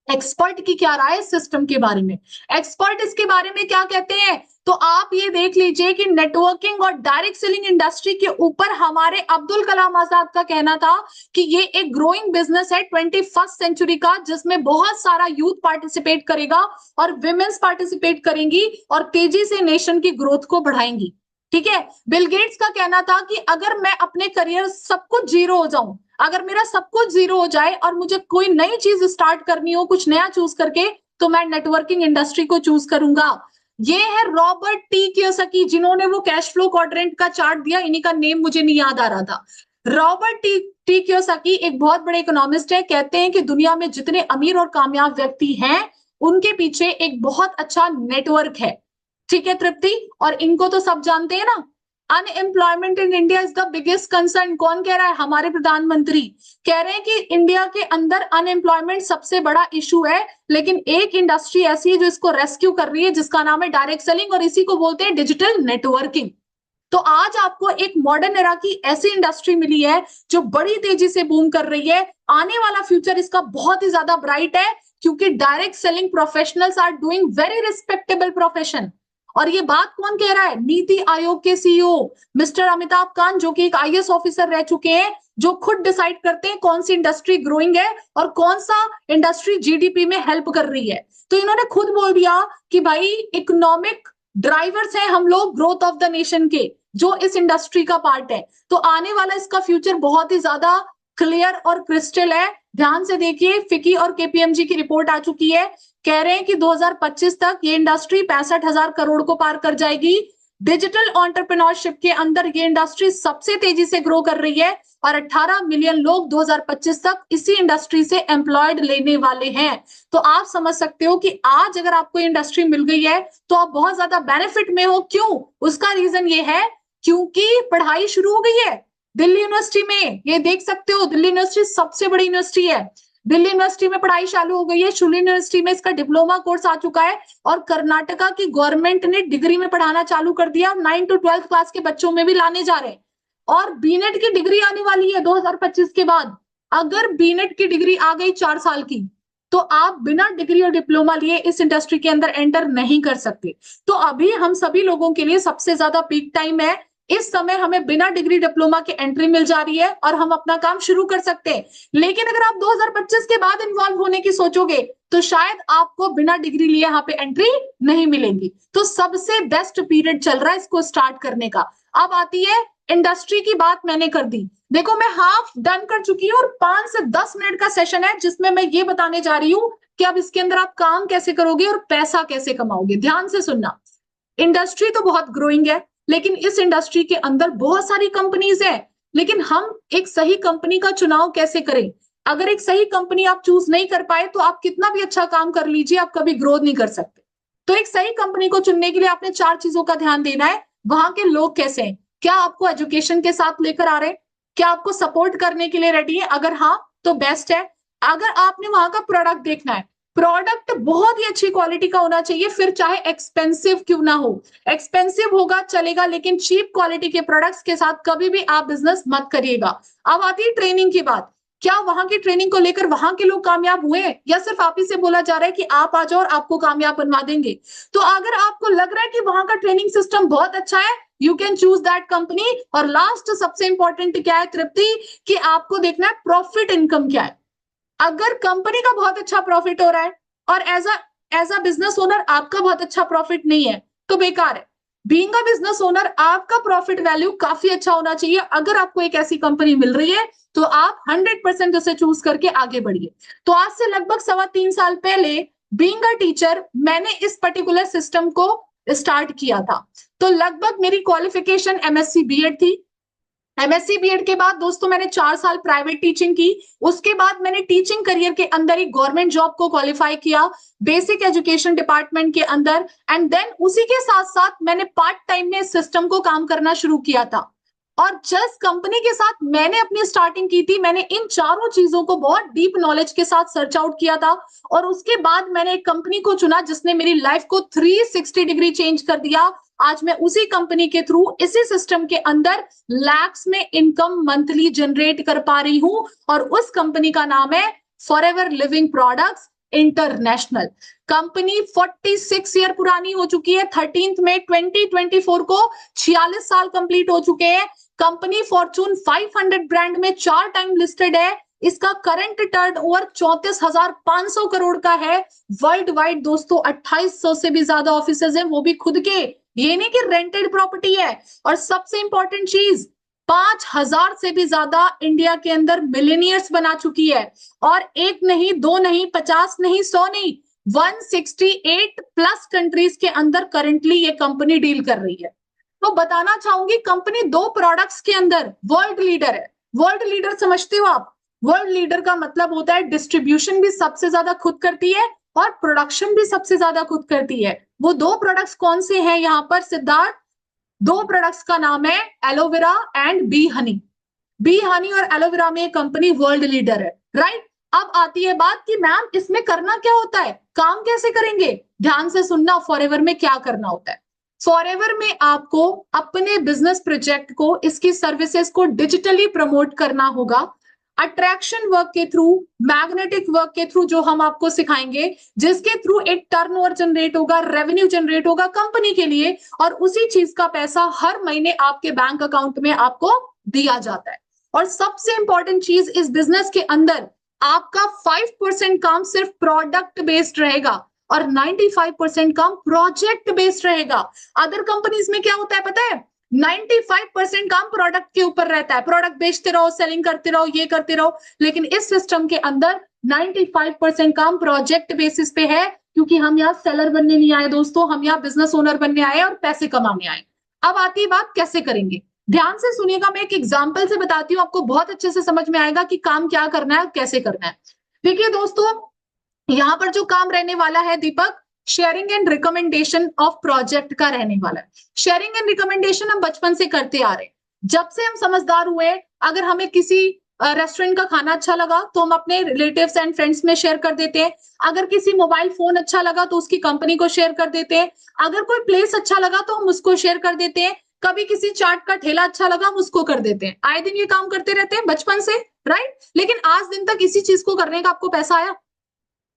एक्सपर्ट की क्या राय है सिस्टम के बारे में। एक्सपर्ट इसके बारे में क्या कहते हैं, तो आप ये देख लीजिए कि नेटवर्किंग और डायरेक्ट सेलिंग इंडस्ट्री के ऊपर हमारे अब्दुल कलाम आजाद का कहना था कि ये एक ग्रोइंग बिजनेस है 21st सेंचुरी का, जिसमें बहुत सारा यूथ पार्टिसिपेट करेगा और विमेन्स पार्टिसिपेट करेंगी और तेजी से नेशन की ग्रोथ को बढ़ाएंगी, ठीक है। बिल गेट्स का कहना था कि अगर मैं अपने करियर सब कुछ जीरो हो जाऊं, अगर मेरा सब कुछ जीरो हो जाए और मुझे कोई नई चीज स्टार्ट करनी हो, कुछ नया चूज करके, तो मैं नेटवर्किंग इंडस्ट्री को चूज करूंगा। ये है रॉबर्ट टी कियोसाकी, जिन्होंने वो कैश फ्लो क्वाड्रेंट का चार्ट दिया, इन्हीं का नेम मुझे नहीं याद आ रहा था। रॉबर्ट टी कियोसाकी एक बहुत बड़े इकोनॉमिस्ट है, कहते हैं कि दुनिया में जितने अमीर और कामयाब व्यक्ति हैं उनके पीछे एक बहुत अच्छा नेटवर्क है, ठीक है तृप्ति, और इनको तो सब जानते हैं ना। Unemployment in India is the biggest concern, कौन कह रहा है, हमारे प्रधानमंत्री कह रहे हैं कि इंडिया के अंदर अनएम्प्लॉयमेंट सबसे बड़ा इशू है, लेकिन एक इंडस्ट्री ऐसी है जो इसको रेस्क्यू कर रही है, जिसका नाम है डायरेक्ट सेलिंग, और इसी को बोलते हैं डिजिटल नेटवर्किंग। तो आज आपको एक मॉडर्न एरा की ऐसी इंडस्ट्री मिली है जो बड़ी तेजी से बूम कर रही है। आने वाला फ्यूचर इसका बहुत ही ज्यादा ब्राइट है, क्योंकि direct selling professionals are doing very respectable profession. और ये बात कौन कह रहा है, नीति आयोग के सीईओ मिस्टर अमिताभ कांत, जो कि एक आईएएस ऑफिसर रह चुके हैं, जो खुद डिसाइड करते हैं कौन सी इंडस्ट्री ग्रोइंग है और कौन सा इंडस्ट्री जीडीपी में हेल्प कर रही है। तो इन्होंने खुद बोल दिया कि भाई इकोनॉमिक ड्राइवर्स हैं हम लोग ग्रोथ ऑफ द नेशन के, जो इस इंडस्ट्री का पार्ट है। तो आने वाला इसका फ्यूचर बहुत ही ज्यादा क्लियर और क्रिस्टल है। ध्यान से देखिए, फिकी और केपीएमजी की रिपोर्ट आ चुकी है, कह रहे हैं कि 2025 तक ये इंडस्ट्री 65,000 करोड़ को पार कर जाएगी। डिजिटल एंटरप्रेन्योरशिप के अंदर ये इंडस्ट्री सबसे तेजी से ग्रो कर रही है और 18 मिलियन लोग 2025 तक इसी इंडस्ट्री से एम्प्लॉयड लेने वाले हैं। तो आप समझ सकते हो कि आज अगर आपको इंडस्ट्री मिल गई है तो आप बहुत ज्यादा बेनिफिट में हो। क्यों? उसका रीजन ये है क्योंकि पढ़ाई शुरू हो गई है, दिल्ली यूनिवर्सिटी में ये देख सकते हो, दिल्ली यूनिवर्सिटी सबसे बड़ी यूनिवर्सिटी है। दिल्ली यूनिवर्सिटी में पढ़ाई चालू हो गई है, शूली यूनिवर्सिटी में इसका डिप्लोमा कोर्स आ चुका है और कर्नाटका की गवर्नमेंट ने डिग्री में पढ़ाना चालू कर दिया, 9 to 12 क्लास के बच्चों में भी लाने जा रहे हैं। और बीनेट की डिग्री आने वाली है 2025 के बाद। अगर बीनेट की डिग्री आ गई 4 साल की, तो आप बिना डिग्री और डिप्लोमा लिए इस इंडस्ट्री के अंदर एंटर नहीं कर सकते। तो अभी हम सभी लोगों के लिए सबसे ज्यादा पीक टाइम है। इस समय हमें बिना डिग्री डिप्लोमा के एंट्री मिल जा रही है और हम अपना काम शुरू कर सकते हैं। लेकिन अगर आप 2025 के बाद इन्वॉल्व होने की सोचोगे, तो शायद आपको बिना डिग्री लिए यहाँ पे एंट्री नहीं मिलेगी। तो सबसे बेस्ट पीरियड चल रहा है इसको स्टार्ट करने का। अब आती है इंडस्ट्री की बात, मैंने कर दी। देखो मैं हाफ डन कर चुकी हूँ और 5 से 10 मिनट का सेशन है जिसमें मैं ये बताने जा रही हूँ कि अब इसके अंदर आप काम कैसे करोगे और पैसा कैसे कमाओगे। ध्यान से सुनना। इंडस्ट्री तो बहुत ग्रोइंग है, लेकिन इस इंडस्ट्री के अंदर बहुत सारी कंपनीज है, लेकिन हम एक सही कंपनी का चुनाव कैसे करें। अगर एक सही कंपनी आप चूज नहीं कर पाए, तो आप कितना भी अच्छा काम कर लीजिए, आप कभी ग्रोथ नहीं कर सकते। तो एक सही कंपनी को चुनने के लिए आपने 4 चीजों का ध्यान देना है। वहां के लोग कैसे हैं, क्या आपको एजुकेशन के साथ लेकर आ रहे हैं, क्या आपको सपोर्ट करने के लिए रेडी है, अगर हाँ तो बेस्ट है। अगर आपने वहां का प्रोडक्ट देखना है, प्रोडक्ट बहुत ही अच्छी क्वालिटी का होना चाहिए, फिर चाहे एक्सपेंसिव क्यों ना हो। एक्सपेंसिव होगा चलेगा, लेकिन चीप क्वालिटी के प्रोडक्ट्स के साथ कभी भी आप बिजनेस मत करिएगा। अब आती है ट्रेनिंग की बात। क्या वहां की ट्रेनिंग को लेकर वहां के लोग कामयाब हुए, या सिर्फ आप ही से बोला जा रहा है कि आप आ जाओ और आपको कामयाब बनवा देंगे। तो अगर आपको लग रहा है कि वहां का ट्रेनिंग सिस्टम बहुत अच्छा है, you can choose that company. और लास्ट सबसे इंपॉर्टेंट क्या है तृप्ति, कि आपको देखना है प्रॉफिट इनकम क्या है। अगर कंपनी का बहुत अच्छा प्रॉफिट हो रहा है और एज अ बिजनेस ओनर आपका बहुत अच्छा प्रॉफिट नहीं है, तो बेकार है। बीइंग अ बिजनेस ओनर आपका प्रॉफिट वैल्यू काफी अच्छा होना चाहिए। अगर आपको एक ऐसी कंपनी मिल रही है, तो आप 100% उसे चूज करके आगे बढ़िए। तो आज से लगभग 3.25 साल पहले, बीइंग अ टीचर, मैंने इस पर्टिकुलर सिस्टम को स्टार्ट किया था। तो लगभग मेरी क्वालिफिकेशन एमएससी बीएड थी। एमएससी बीएड के बाद दोस्तों मैंने 4 साल प्राइवेट टीचिंग की। उसके बाद मैंने टीचिंग करियर के अंदर ही गवर्नमेंट जॉब को क्वालिफाई किया, बेसिक एजुकेशन डिपार्टमेंट के अंदर। एंड देन उसी के साथ साथ मैंने पार्ट टाइम में इस सिस्टम को काम करना शुरू किया था। और जिस कंपनी के साथ मैंने अपनी स्टार्टिंग की थी, मैंने इन चारों चीजों को बहुत डीप नॉलेज के साथ सर्च आउट किया था। और उसके बाद मैंने एक कंपनी को चुना जिसने मेरी लाइफ को 360 डिग्री चेंज कर दिया। आज मैं उसी कंपनी के थ्रू, इसी सिस्टम के अंदर लैक्स में इनकम मंथली जनरेट कर पा रही हूं। और उस कंपनी का नाम है forever living products international. Company 46 year पुरानी हो चुकी है। 13 मई 2024 को 46 साल कंप्लीट हो चुके हैं। कंपनी फॉर्चून 500 ब्रांड में 4 टाइम लिस्टेड है। इसका करंट टर्नओवर 34,500 करोड़ का है। वर्ल्ड वाइड दोस्तों 2800 से भी ज्यादा ऑफिसेज हैं, वो भी खुद के, ये नहीं कि रेंटेड प्रॉपर्टी है। और सबसे इंपॉर्टेंट चीज, 5,000 से भी ज्यादा इंडिया के अंदर मिलेनियर्स बना चुकी है। और एक नहीं, दो नहीं, 50 नहीं, 100 नहीं, 168 प्लस कंट्रीज के अंदर करंटली ये कंपनी डील कर रही है। तो बताना चाहूंगी, कंपनी 2 प्रोडक्ट्स के अंदर वर्ल्ड लीडर है। वर्ल्ड लीडर समझते हो आप? वर्ल्ड लीडर का मतलब होता है डिस्ट्रीब्यूशन भी सबसे ज्यादा खुद करती है और प्रोडक्शन भी सबसे ज्यादा खुद करती है। वो 2 प्रोडक्ट्स कौन से हैं यहाँ पर सिद्धार्थ? 2 प्रोडक्ट्स का नाम है aloe vera and B Honey. B Honey और एलोवेरा में कंपनी वर्ल्ड लीडर है, राइट। अब आती है बात कि मैम इसमें करना क्या होता है, काम कैसे करेंगे। ध्यान से सुनना, फॉरएवर में क्या करना होता है। फॉरएवर में आपको अपने बिजनेस प्रोजेक्ट को, इसकी सर्विसेज को डिजिटली प्रमोट करना होगा। अट्रैक्शन वर्क के थ्रू, मैग्नेटिक वर्क के थ्रू, जो हम आपको सिखाएंगे, जिसके थ्रू एक टर्नओवर जनरेट होगा, रेवेन्यू जनरेट होगा कंपनी के लिए। और उसी चीज का पैसा हर महीने आपके बैंक अकाउंट में आपको दिया जाता है। और सबसे इंपॉर्टेंट चीज, इस बिजनेस के अंदर आपका 5% काम सिर्फ प्रोडक्ट बेस्ड रहेगा और 95% काम प्रोजेक्ट बेस्ड रहेगा। अदर कंपनीज में क्या होता है पता है? 95% काम प्रोडक्ट के ऊपर रहता है, प्रोडक्ट बेचते रहो, सेलिंग करते रहो, ये करते रहो। लेकिन इस सिस्टम के अंदर 95% काम प्रोजेक्ट बेसिस पे है, क्योंकि हम यहाँ सेलर बनने नहीं आए दोस्तों, हम यहाँ बिजनेस ओनर बनने आए और पैसे कमाने आए। अब आती है बात कैसे करेंगे। ध्यान से सुनिएगा, मैं एक एग्जाम्पल से बताती हूँ, आपको बहुत अच्छे से समझ में आएगा कि काम क्या करना है, कैसे करना है। देखिए दोस्तों, यहाँ पर जो काम रहने वाला है Deepak, sharing and recommendation of project का रहने वाला है। शेयरिंग एंड रिकमेंडेशन हम बचपन से करते आ रहे हैं, जब से हम समझदार हुए, अगर हमें किसी रेस्टोरेंट का खाना अच्छा लगा तो हम अपने रिलेटिव्स एंड फ्रेंड्स में शेयर कर देते हैं। अगर किसी मोबाइल फोन अच्छा लगा तो उसकी कंपनी को शेयर कर देते हैं। अगर कोई प्लेस अच्छा लगा तो हम उसको शेयर कर देते हैं। कभी किसी चाट का ठेला अच्छा लगा हम उसको कर देते हैं। आए दिन ये काम करते रहते हैं बचपन से, राइट? लेकिन आज दिन तक इसी चीज को करने का आपको पैसा आया?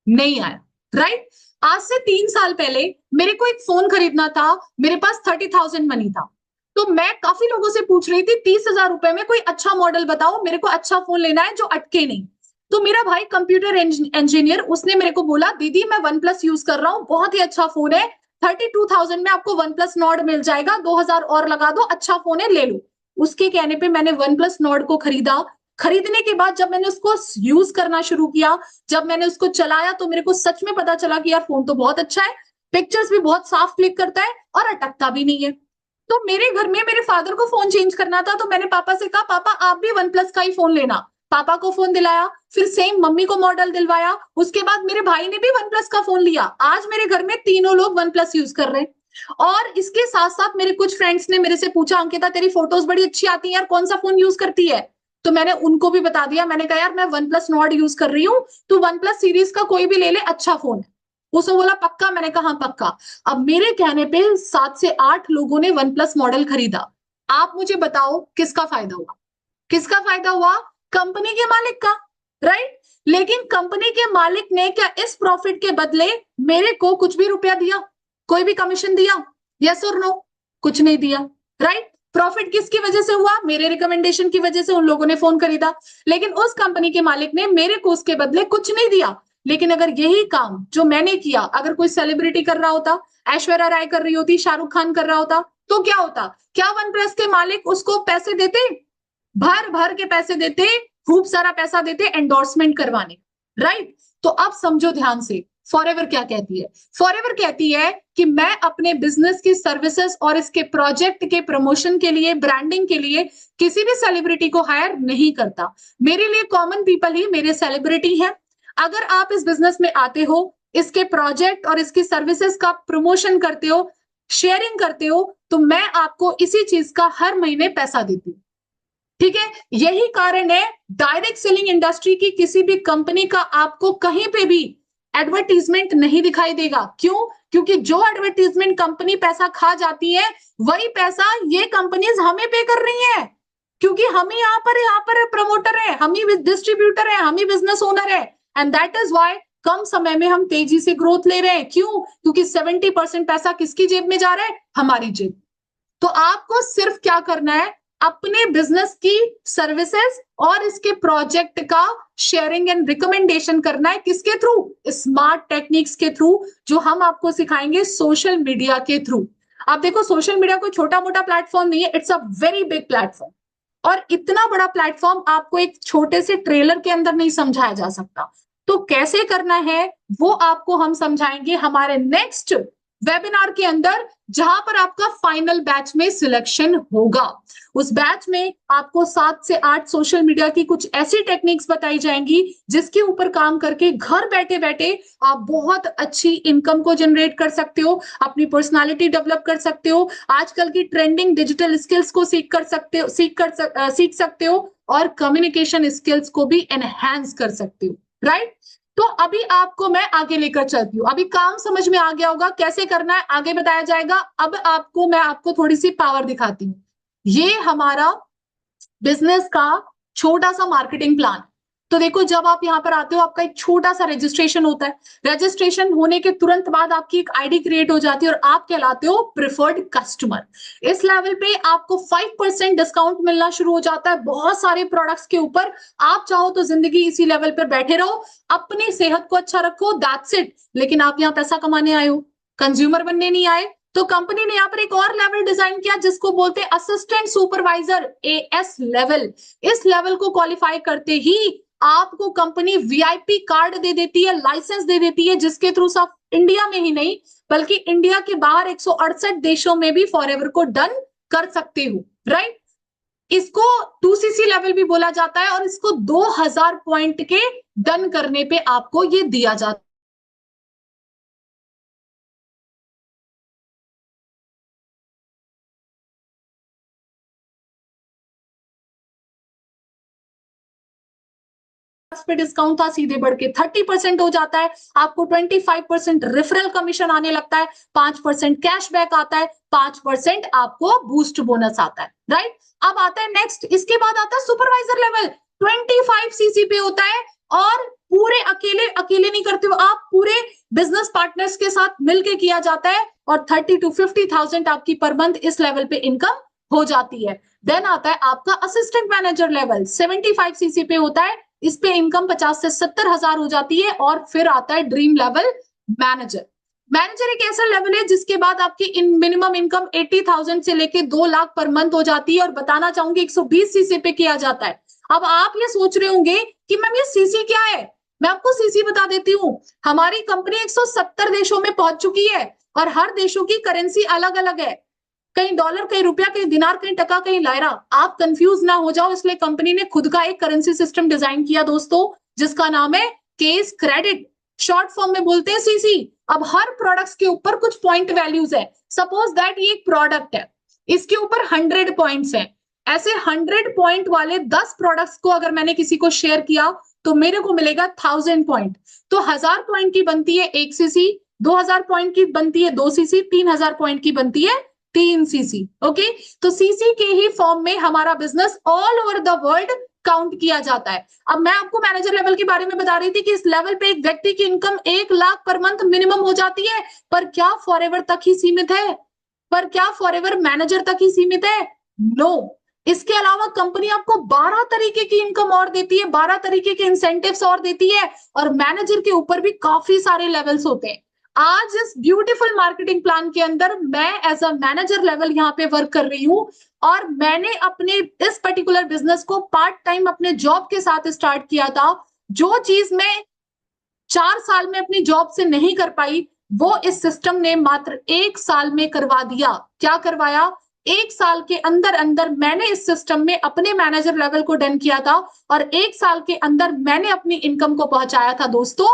नहीं आया, राइट? आज से 3 साल पहले मेरे को एक फोन खरीदना था, मेरे पास 30,000 मनी था। तो मैं काफी लोगों से पूछ रही थी 30,000 रुपए में कोई अच्छा मॉडल बताओ, मेरे को अच्छा फोन लेना है जो अटके नहीं। तो मेरा भाई कंप्यूटर इंजीनियर, उसने मेरे को बोला दीदी मैं वन प्लस यूज कर रहा हूँ, बहुत ही अच्छा फोन है, 32,000 में आपको वन प्लस नॉर्ड मिल जाएगा, 2,000 और लगा दो, अच्छा फोन है ले लो। उसके कहने पे मैंने वन प्लस नॉर्ड को खरीदा। खरीदने के बाद जब मैंने उसको यूज करना शुरू किया, जब मैंने उसको चलाया तो मेरे को सच में पता चला कि यार फोन तो बहुत अच्छा है, पिक्चर्स भी बहुत साफ क्लिक करता है और अटकता भी नहीं है। तो मेरे घर में मेरे फादर को फोन चेंज करना था, तो मैंने पापा से कहा पापा आप भी वन प्लस का ही फोन लेना। पापा को फोन दिलाया, फिर सेम मम्मी को मॉडल दिलवाया, उसके बाद मेरे भाई ने भी वन प्लस का फोन लिया। आज मेरे घर में तीनों लोग वन प्लस यूज कर रहे हैं। और इसके साथ साथ मेरे कुछ फ्रेंड्स ने मेरे से पूछा अंकिता तेरी फोटोज बड़ी अच्छी आती है यार, कौन सा फोन यूज करती है? तो मैंने उनको भी बता दिया, मैंने कहा यार मैं वन प्लस नॉर्ड यूज कर रही हूँ, तो वन प्लस सीरीज का कोई भी ले ले, अच्छा फोन है। उसने बोला पक्का? मैंने कहा हाँ पक्का। अब मेरे कहने पे 7 से 8 लोगों ने वन प्लस मॉडल खरीदा। आप मुझे बताओ किसका फायदा हुआ? किसका फायदा हुआ? कंपनी के मालिक का, राइट? लेकिन कंपनी के मालिक ने क्या इस प्रॉफिट के बदले मेरे को कुछ भी रुपया दिया? कोई भी कमीशन दिया? यस और नो? कुछ नहीं दिया, राइट? प्रॉफिट किसकी वजह से हुआ? मेरे रिकमेंडेशन की वजह से उन लोगों ने फोन खरीदा। लेकिन उस कंपनी के मालिक ने मेरे को उसके बदले कुछ नहीं दिया। लेकिन अगर यही काम जो मैंने किया अगर कोई सेलिब्रिटी कर रहा होता, ऐश्वर्या राय कर रही होती, शाहरुख खान कर रहा होता, तो क्या होता? क्या वन प्लस के मालिक उसको पैसे देते? भर भर के पैसे देते, खूब सारा पैसा देते एंडोर्समेंट करवाने, राइट? तो अब समझो ध्यान से, फॉरएवर क्या कहती है? फॉरएवर कहती है कि मैं अपने बिजनेस की सर्विसेज और इसके प्रोजेक्ट के प्रमोशन के लिए, ब्रांडिंग के लिए किसी भी सेलिब्रिटी को हायर नहीं करता। मेरे लिए कॉमन पीपल ही मेरे सेलिब्रिटी हैं। अगर आप इस बिजनेस में आते हो, इसके प्रोजेक्ट और इसकी सर्विसेज का प्रमोशन करते हो, शेयरिंग करते हो, तो मैं आपको इसी चीज का हर महीने पैसा देती हूँ। ठीक है? यही कारण है डायरेक्ट सेलिंग इंडस्ट्री की किसी भी कंपनी का आपको कहीं पे भी एडवर्टीजमेंट नहीं दिखाई देगा। क्यों? क्योंकि जो एडवर्टीजमेंट कंपनी पैसा खा जाती है, वही पैसा ये कंपनीज हमें पे कर रही है। क्योंकि हम ही यहाँ पर प्रमोटर है, हम ही डिस्ट्रीब्यूटर है, हम ही बिजनेस ओनर है। एंड दैट इज वाई कम समय में हम तेजी से ग्रोथ ले रहे हैं। क्यों? क्योंकि 70% पैसा किसकी जेब में जा रहा है? हमारी जेब। तो आपको सिर्फ क्या करना है? अपने बिजनेस की सर्विसेज और इसके प्रोजेक्ट का शेयरिंग एंड रिकमेंडेशन करना है। किसके थ्रू? स्मार्ट टेक्निक्स के थ्रू, जो हम आपको सिखाएंगे सोशल मीडिया के थ्रू। आप देखो सोशल मीडिया कोई छोटा मोटा प्लेटफॉर्म नहीं है, it's a very big platform. और इतना बड़ा प्लेटफॉर्म आपको एक छोटे से ट्रेलर के अंदर नहीं समझाया जा सकता। तो कैसे करना है वो आपको हम समझाएंगे हमारे नेक्स्ट वेबिनार के अंदर, जहां पर आपका फाइनल बैच में सिलेक्शन होगा। उस बैच में आपको 7 से 8 सोशल मीडिया की कुछ ऐसी टेक्निक्स बताई जाएंगी जिसके ऊपर काम करके घर बैठे बैठे आप बहुत अच्छी इनकम को जनरेट कर सकते हो, अपनी पर्सनालिटी डेवलप कर सकते हो, आजकल की ट्रेंडिंग डिजिटल स्किल्स को सीख सकते हो और कम्युनिकेशन स्किल्स को भी एनहांस कर सकते हो, राइट? तो अभी आपको मैं आगे लेकर चलती हूँ। अभी काम समझ में आ गया होगा, कैसे करना है आगे बताया जाएगा। अब मैं आपको थोड़ी सी पावर दिखाती हूँ। ये हमारा बिजनेस का छोटा सा मार्केटिंग प्लान। तो देखो जब आप यहाँ पर आते हो आपका एक छोटा सा रजिस्ट्रेशन होता है। रजिस्ट्रेशन होने के तुरंत बाद आपकी एक आईडी क्रिएट हो जाती है और आप कहलाते हो प्रिफर्ड कस्टमर। इस लेवल पे आपको 5% डिस्काउंट मिलना शुरू हो जाता है बहुत सारे प्रोडक्ट्स के ऊपर। आप चाहो तो जिंदगी इसी लेवल पर बैठे रहो, अपनी सेहत को अच्छा रखो, दैट्स इट। लेकिन आप यहाँ पैसा कमाने आए हो, कंज्यूमर बनने नहीं आए। तो कंपनी ने यहाँ पर एक और लेवल डिजाइन किया जिसको बोलते हैं असिस्टेंट सुपरवाइजर, एएस लेवल। इस लेवल को क्वालिफाई करते ही आपको कंपनी वीआईपी कार्ड दे देती है, लाइसेंस दे देती है, जिसके थ्रू सब इंडिया में ही नहीं बल्कि इंडिया के बाहर 168 देशों में भी फॉरएवर को डन कर सकते हो, राइट? इसको 2सीसी लेवल भी बोला जाता है और इसको 2000 पॉइंट के डन करने पे आपको ये दिया जाता है। पे डिस्काउंट था सीधे बढ़ के 30% हो जाता है, आपको 25% रेफरल कमीशन आने लगता है, 5% कैशबैक आता है, 5% आपको बूस्ट बोनस आता है, राइट। अब आता है नेक्स्ट, इसके बाद आता है सुपरवाइजर लेवल, 25 सीसी पे होता है और पूरे अकेले अकेले नहीं करते हो आप, पूरे बिजनेस पार्टनर्स के साथ मिलके किया जाता है और 30 to 50,000 आपकी पर मंथ इस लेवल पे इनकम हो जाती है। देन आता है आपका असिस्टेंट मैनेजर लेवल, 75 सीसी पे होता है, इस पे इनकम 50 से 70 हजार हो जाती है। और फिर आता है ड्रीम लेवल मैनेजर। मैनेजर एक ऐसा लेवल है जिसके बाद आपकी मिनिमम इनकम 80,000 से लेके 2 लाख पर मंथ हो जाती है और बताना चाहूंगी 120 सीसी पे किया जाता है। अब आप ये सोच रहे होंगे कि मैम ये सीसी क्या है, मैं आपको सीसी बता देती हूँ। हमारी कंपनी 170 देशों में पहुंच चुकी है और हर देशों की करेंसी अलग अलग है, कहीं डॉलर, कहीं रुपया, कहीं दिनार, कहीं टका, कहीं लायरा। आप कंफ्यूज ना हो जाओ, इसलिए कंपनी ने खुद का एक करेंसी सिस्टम डिजाइन किया दोस्तों, जिसका नाम है केस क्रेडिट, शॉर्ट फॉर्म में बोलते हैं सीसी। अब हर प्रोडक्ट्स के ऊपर कुछ पॉइंट वैल्यूज है। सपोज दैट ये एक प्रोडक्ट है, इसके ऊपर 100 पॉइंट्स हैं। ऐसे 100 पॉइंट वाले 10 प्रोडक्ट्स को अगर मैंने किसी को शेयर किया तो मेरे को मिलेगा 1000 पॉइंट। तो 1000 पॉइंट की बनती है 1 सीसी, 2000 पॉइंट की बनती है 2 सीसी, 3000 पॉइंट की बनती है 3 सीसी। ओके, तो सीसी के ही फॉर्म में हमारा business all over the world count किया जाता है। अब मैं आपको मैनेजर लेवल के बारे में बता रही थी कि इस लेवल पे एक व्यक्ति की income 1 lakh per month minimum हो जाती है। पर क्या फॉरएवर तक ही सीमित है? पर क्या फॉरएवर मैनेजर तक ही सीमित है? नो। इसके अलावा कंपनी आपको 12 तरीके की इनकम और देती है, 12 तरीके के इंसेंटिव्स और देती है और मैनेजर के ऊपर भी काफी सारे लेवल्स होते हैं। आज इस ब्यूटीफुल मार्केटिंग प्लान के अंदर मैं एज अ मैनेजर लेवल यहाँ पे वर्क कर रही हूँ और मैंने अपने इस पर्टिकुलर बिजनेस को पार्ट टाइम अपने जॉब के साथ स्टार्ट किया था। जो चीज मैं 4 साल में अपनी जॉब से नहीं कर पाई, वो इस सिस्टम ने मात्र 1 साल में करवा दिया। क्या करवाया? 1 साल के अंदर अंदर मैंने इस सिस्टम में अपने मैनेजर लेवल को डन किया था और 1 साल के अंदर मैंने अपनी इनकम को पहुंचाया था दोस्तों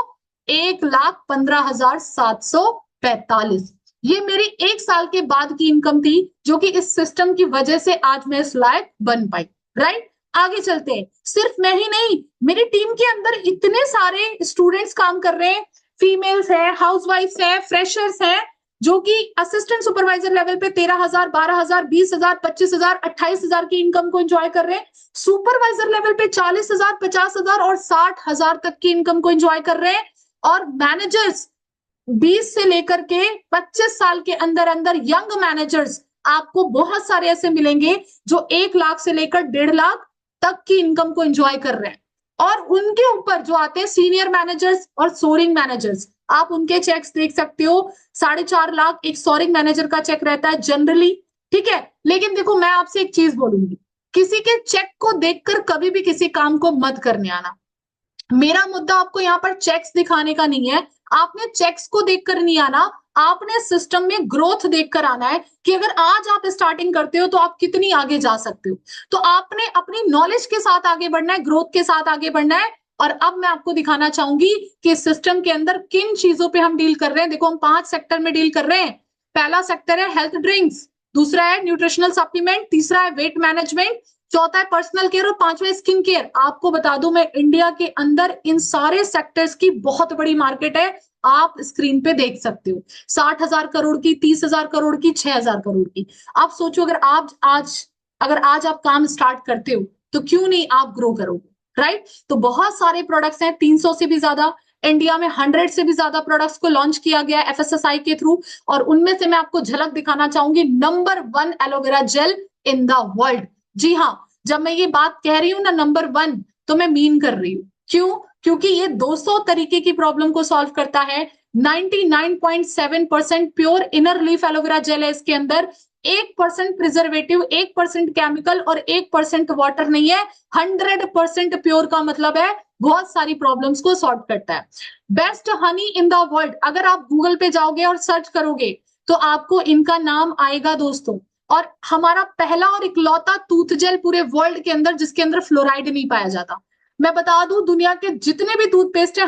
1,15,745। ये मेरी 1 साल के बाद की इनकम थी, जो कि इस सिस्टम की वजह से आज मैं इस लायक बन पाई, राइट। आगे चलते हैं। सिर्फ मैं ही नहीं, मेरी टीम के अंदर इतने सारे स्टूडेंट्स काम कर रहे हैं, फीमेल्स हैं, हाउसवाइफ्स हैं, फ्रेशर्स हैं, जो कि असिस्टेंट सुपरवाइजर लेवल पे 13,000, 12,000, 20,000, 25,000, 28,000 की इनकम को एंजॉय कर रहे हैं। सुपरवाइजर लेवल पे 40,000, 50,000 और 60,000 तक की इनकम को एंजॉय कर रहे हैं। और मैनेजर्स 20 से लेकर के 25 साल के अंदर अंदर यंग मैनेजर्स आपको बहुत सारे ऐसे मिलेंगे जो 1 लाख से लेकर 1.5 लाख तक की इनकम को एंजॉय कर रहे हैं। और उनके ऊपर जो आते हैं सीनियर मैनेजर्स और सोरिंग मैनेजर्स, आप उनके चेक्स देख सकते हो। 4.5 लाख एक सोरिंग मैनेजर का चेक रहता है जनरली, ठीक है। लेकिन देखो, मैं आपसे एक चीज बोलूंगी, किसी के चेक को देखकर कभी भी किसी काम को मत करने आना। मेरा मुद्दा आपको यहाँ पर चेक्स दिखाने का नहीं है, आपने चेक्स को देखकर नहीं आना, आपने सिस्टम में ग्रोथ देखकर आना है कि अगर आज आप स्टार्टिंग करते हो तो आप कितनी आगे जा सकते हो। तो आपने अपनी नॉलेज के साथ आगे बढ़ना है, ग्रोथ के साथ आगे बढ़ना है। और अब मैं आपको दिखाना चाहूंगी कि सिस्टम के अंदर किन चीजों पे हम डील कर रहे हैं। देखो, हम 5 सेक्टर में डील कर रहे हैं। पहला सेक्टर है हेल्थ ड्रिंक्स, दूसरा है न्यूट्रिशनल सप्लीमेंट, तीसरा है वेट मैनेजमेंट, चौथा है पर्सनल केयर और पांचवा स्किन केयर। आपको बता दूं, मैं इंडिया के अंदर इन सारे सेक्टर्स की बहुत बड़ी मार्केट है, आप स्क्रीन पे देख सकते हो। 60,000 करोड़ की, 30,000 करोड़ की, 6,000 करोड़ की। आप सोचो, अगर आज आप काम स्टार्ट करते हो तो क्यों नहीं आप ग्रो करोगे, राइट। तो बहुत सारे प्रोडक्ट्स हैं, 300 से भी ज्यादा, इंडिया में 100 से भी ज्यादा प्रोडक्ट्स को लॉन्च किया गया एफएसएसआई के थ्रू। और उनमें से मैं आपको झलक दिखाना चाहूंगी, number 1 aloe vera gel in the world. जी हाँ, जब मैं ये बात कह रही हूं ना नंबर 1, तो मैं मीन कर रही हूं। क्यों? क्योंकि ये 200 तरीके की प्रॉब्लम को सॉल्व करता है। 99.7% pure inner leaf aloe vera gel है इसके अंदर। 1% प्रिजर्वेटिव, 1% केमिकल और 1% वाटर नहीं है। 100% प्योर का मतलब है बहुत सारी प्रॉब्लम्स को सॉल्व करता है। Best Honey in the world, अगर आप गूगल पे जाओगे और सर्च करोगे तो आपको इनका नाम आएगा दोस्तों। और हमारा पहला और इकलौता टूथ जेल पूरे वर्ल्ड के अंदर जिसके अंदर फ्लोराइड नहीं पाया जाता। मैं बता दूं, दुनिया के जितने भी टूथपेस्ट है,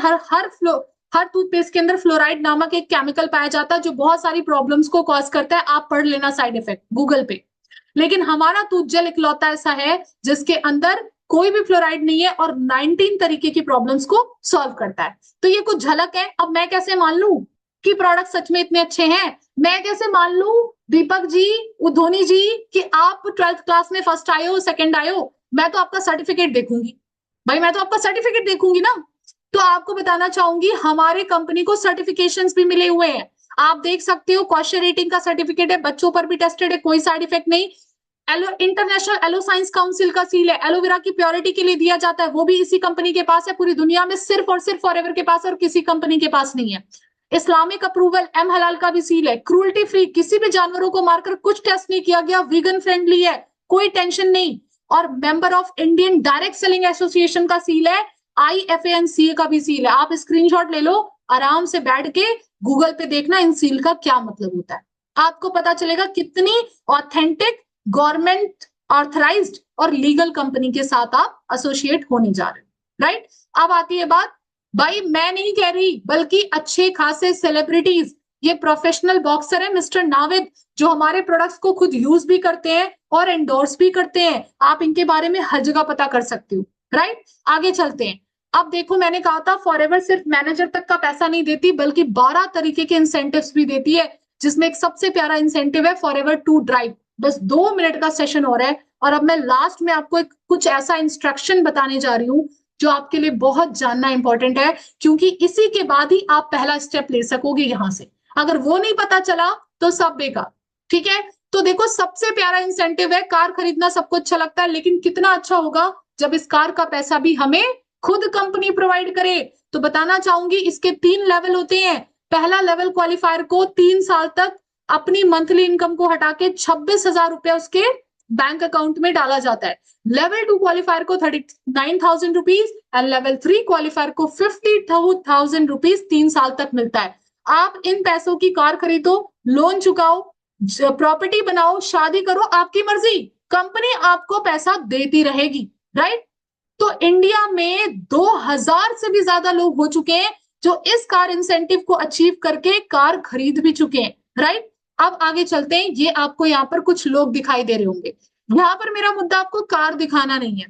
हर टूथपेस्ट के अंदर फ्लोराइड नामक एक केमिकल पाया जाता है जो बहुत सारी प्रॉब्लम्स को कॉज करता है। आप पढ़ लेना साइड इफेक्ट गूगल पे। लेकिन हमारा टूथ जेल इकलौता ऐसा है जिसके अंदर कोई भी फ्लोराइड नहीं है और 19 तरीके की प्रॉब्लम्स को सॉल्व करता है। तो ये कुछ झलक है। अब मैं कैसे मान लूं कि प्रोडक्ट सच में इतने अच्छे हैं? मैं कैसे मान लूं दीपक जी, धोनी जी, कि आप 12th क्लास में फर्स्ट आए हो, सेकंड आए हो? मैं तो आपका सर्टिफिकेट देखूंगी भाई, मैं तो आपका सर्टिफिकेट देखूंगी ना। तो आपको बताना चाहूंगी हमारे कंपनी को सर्टिफिकेशंस भी मिले हुए हैं। आप देख सकते हो क्वेश्चन रेटिंग का सर्टिफिकेट है, बच्चों पर भी टेस्टेड है, कोई साइड इफेक्ट नहीं। इंटरनेशनल एलो साइंस काउंसिल का सील है, एलोवेरा की प्योरिटी के लिए दिया जाता है, वो भी इसी कंपनी के पास है। पूरी दुनिया में सिर्फ और सिर्फ फॉरएवर के पास है और किसी कंपनी के पास नहीं है। इस्लामिक अप्रूवल, एम हलाल का भी सील है, क्रूअल्टी फ्री, किसी भी जानवरों को मारकर कुछ टेस्ट नहीं किया गया, वीगन फ्रेंडली है, कोई टेंशन नहीं। और member of Indian direct selling association का सील है, IFANCA का भी सील है। आप स्क्रीनशॉट ले लो, आराम से बैठ के गूगल पे देखना इन सील का क्या मतलब होता है, आपको पता चलेगा कितनी ऑथेंटिक, गवर्नमेंट ऑथराइज्ड और लीगल कंपनी के साथ आप एसोसिएट होने जा रहे हो, राइट। अब आती है बात, भाई मैं नहीं कह रही, बल्कि अच्छे खासे सेलिब्रिटीज, ये प्रोफेशनल बॉक्सर है मिस्टर नाविद, जो हमारे प्रोडक्ट्स को खुद यूज भी करते हैं और एंडोर्स भी करते हैं। आप इनके बारे में हर जगह पता कर सकते हो, राइट। आगे चलते हैं। अब देखो, मैंने कहा था फॉरएवर सिर्फ मैनेजर तक का पैसा नहीं देती, बल्कि 12 तरीके के इंसेंटिव्स भी देती है, जिसमें एक सबसे प्यारा इंसेंटिव है फॉरएवर टू ड्राइव। बस 2 मिनट का सेशन हो रहा है और अब मैं लास्ट में आपको कुछ ऐसा इंस्ट्रक्शन बताने जा रही हूँ जो आपके लिए बहुत जानना इंपॉर्टेंट है, क्योंकि इसी के बाद ही आप पहला स्टेप ले सकोगे यहां से। अगर वो नहीं पता चला तो सब बेकार, ठीक है। तो देखो, सबसे प्यारा इंसेंटिव है, कार खरीदना सबको अच्छा लगता है, लेकिन कितना अच्छा होगा जब इस कार का पैसा भी हमें खुद कंपनी प्रोवाइड करे। तो बताना चाहूंगी, इसके 3 लेवल होते हैं। पहला लेवल, क्वालिफायर को 3 साल तक अपनी मंथली इनकम को हटा के 26,000 रुपया उसके बैंक अकाउंट में डाला जाता है। लेवल 2 क्वालिफायर को 39,000 रुपीज एंड लेवल 3 क्वालिफायर को 52,000 रुपीज 3 साल तक मिलता है। आप इन पैसों की कार खरीदो, लोन चुकाओ, प्रॉपर्टी बनाओ, शादी करो, आपकी मर्जी, कंपनी आपको पैसा देती रहेगी, राइट। तो इंडिया में 2000 से भी ज्यादा लोग हो चुके हैं जो इस कार इंसेंटिव को अचीव करके कार खरीद भी चुके हैं, राइट। अब आगे चलते हैं। ये आपको यहाँ पर कुछ लोग दिखाई दे रहे होंगे। यहाँ पर मेरा मुद्दा आपको कार दिखाना नहीं है,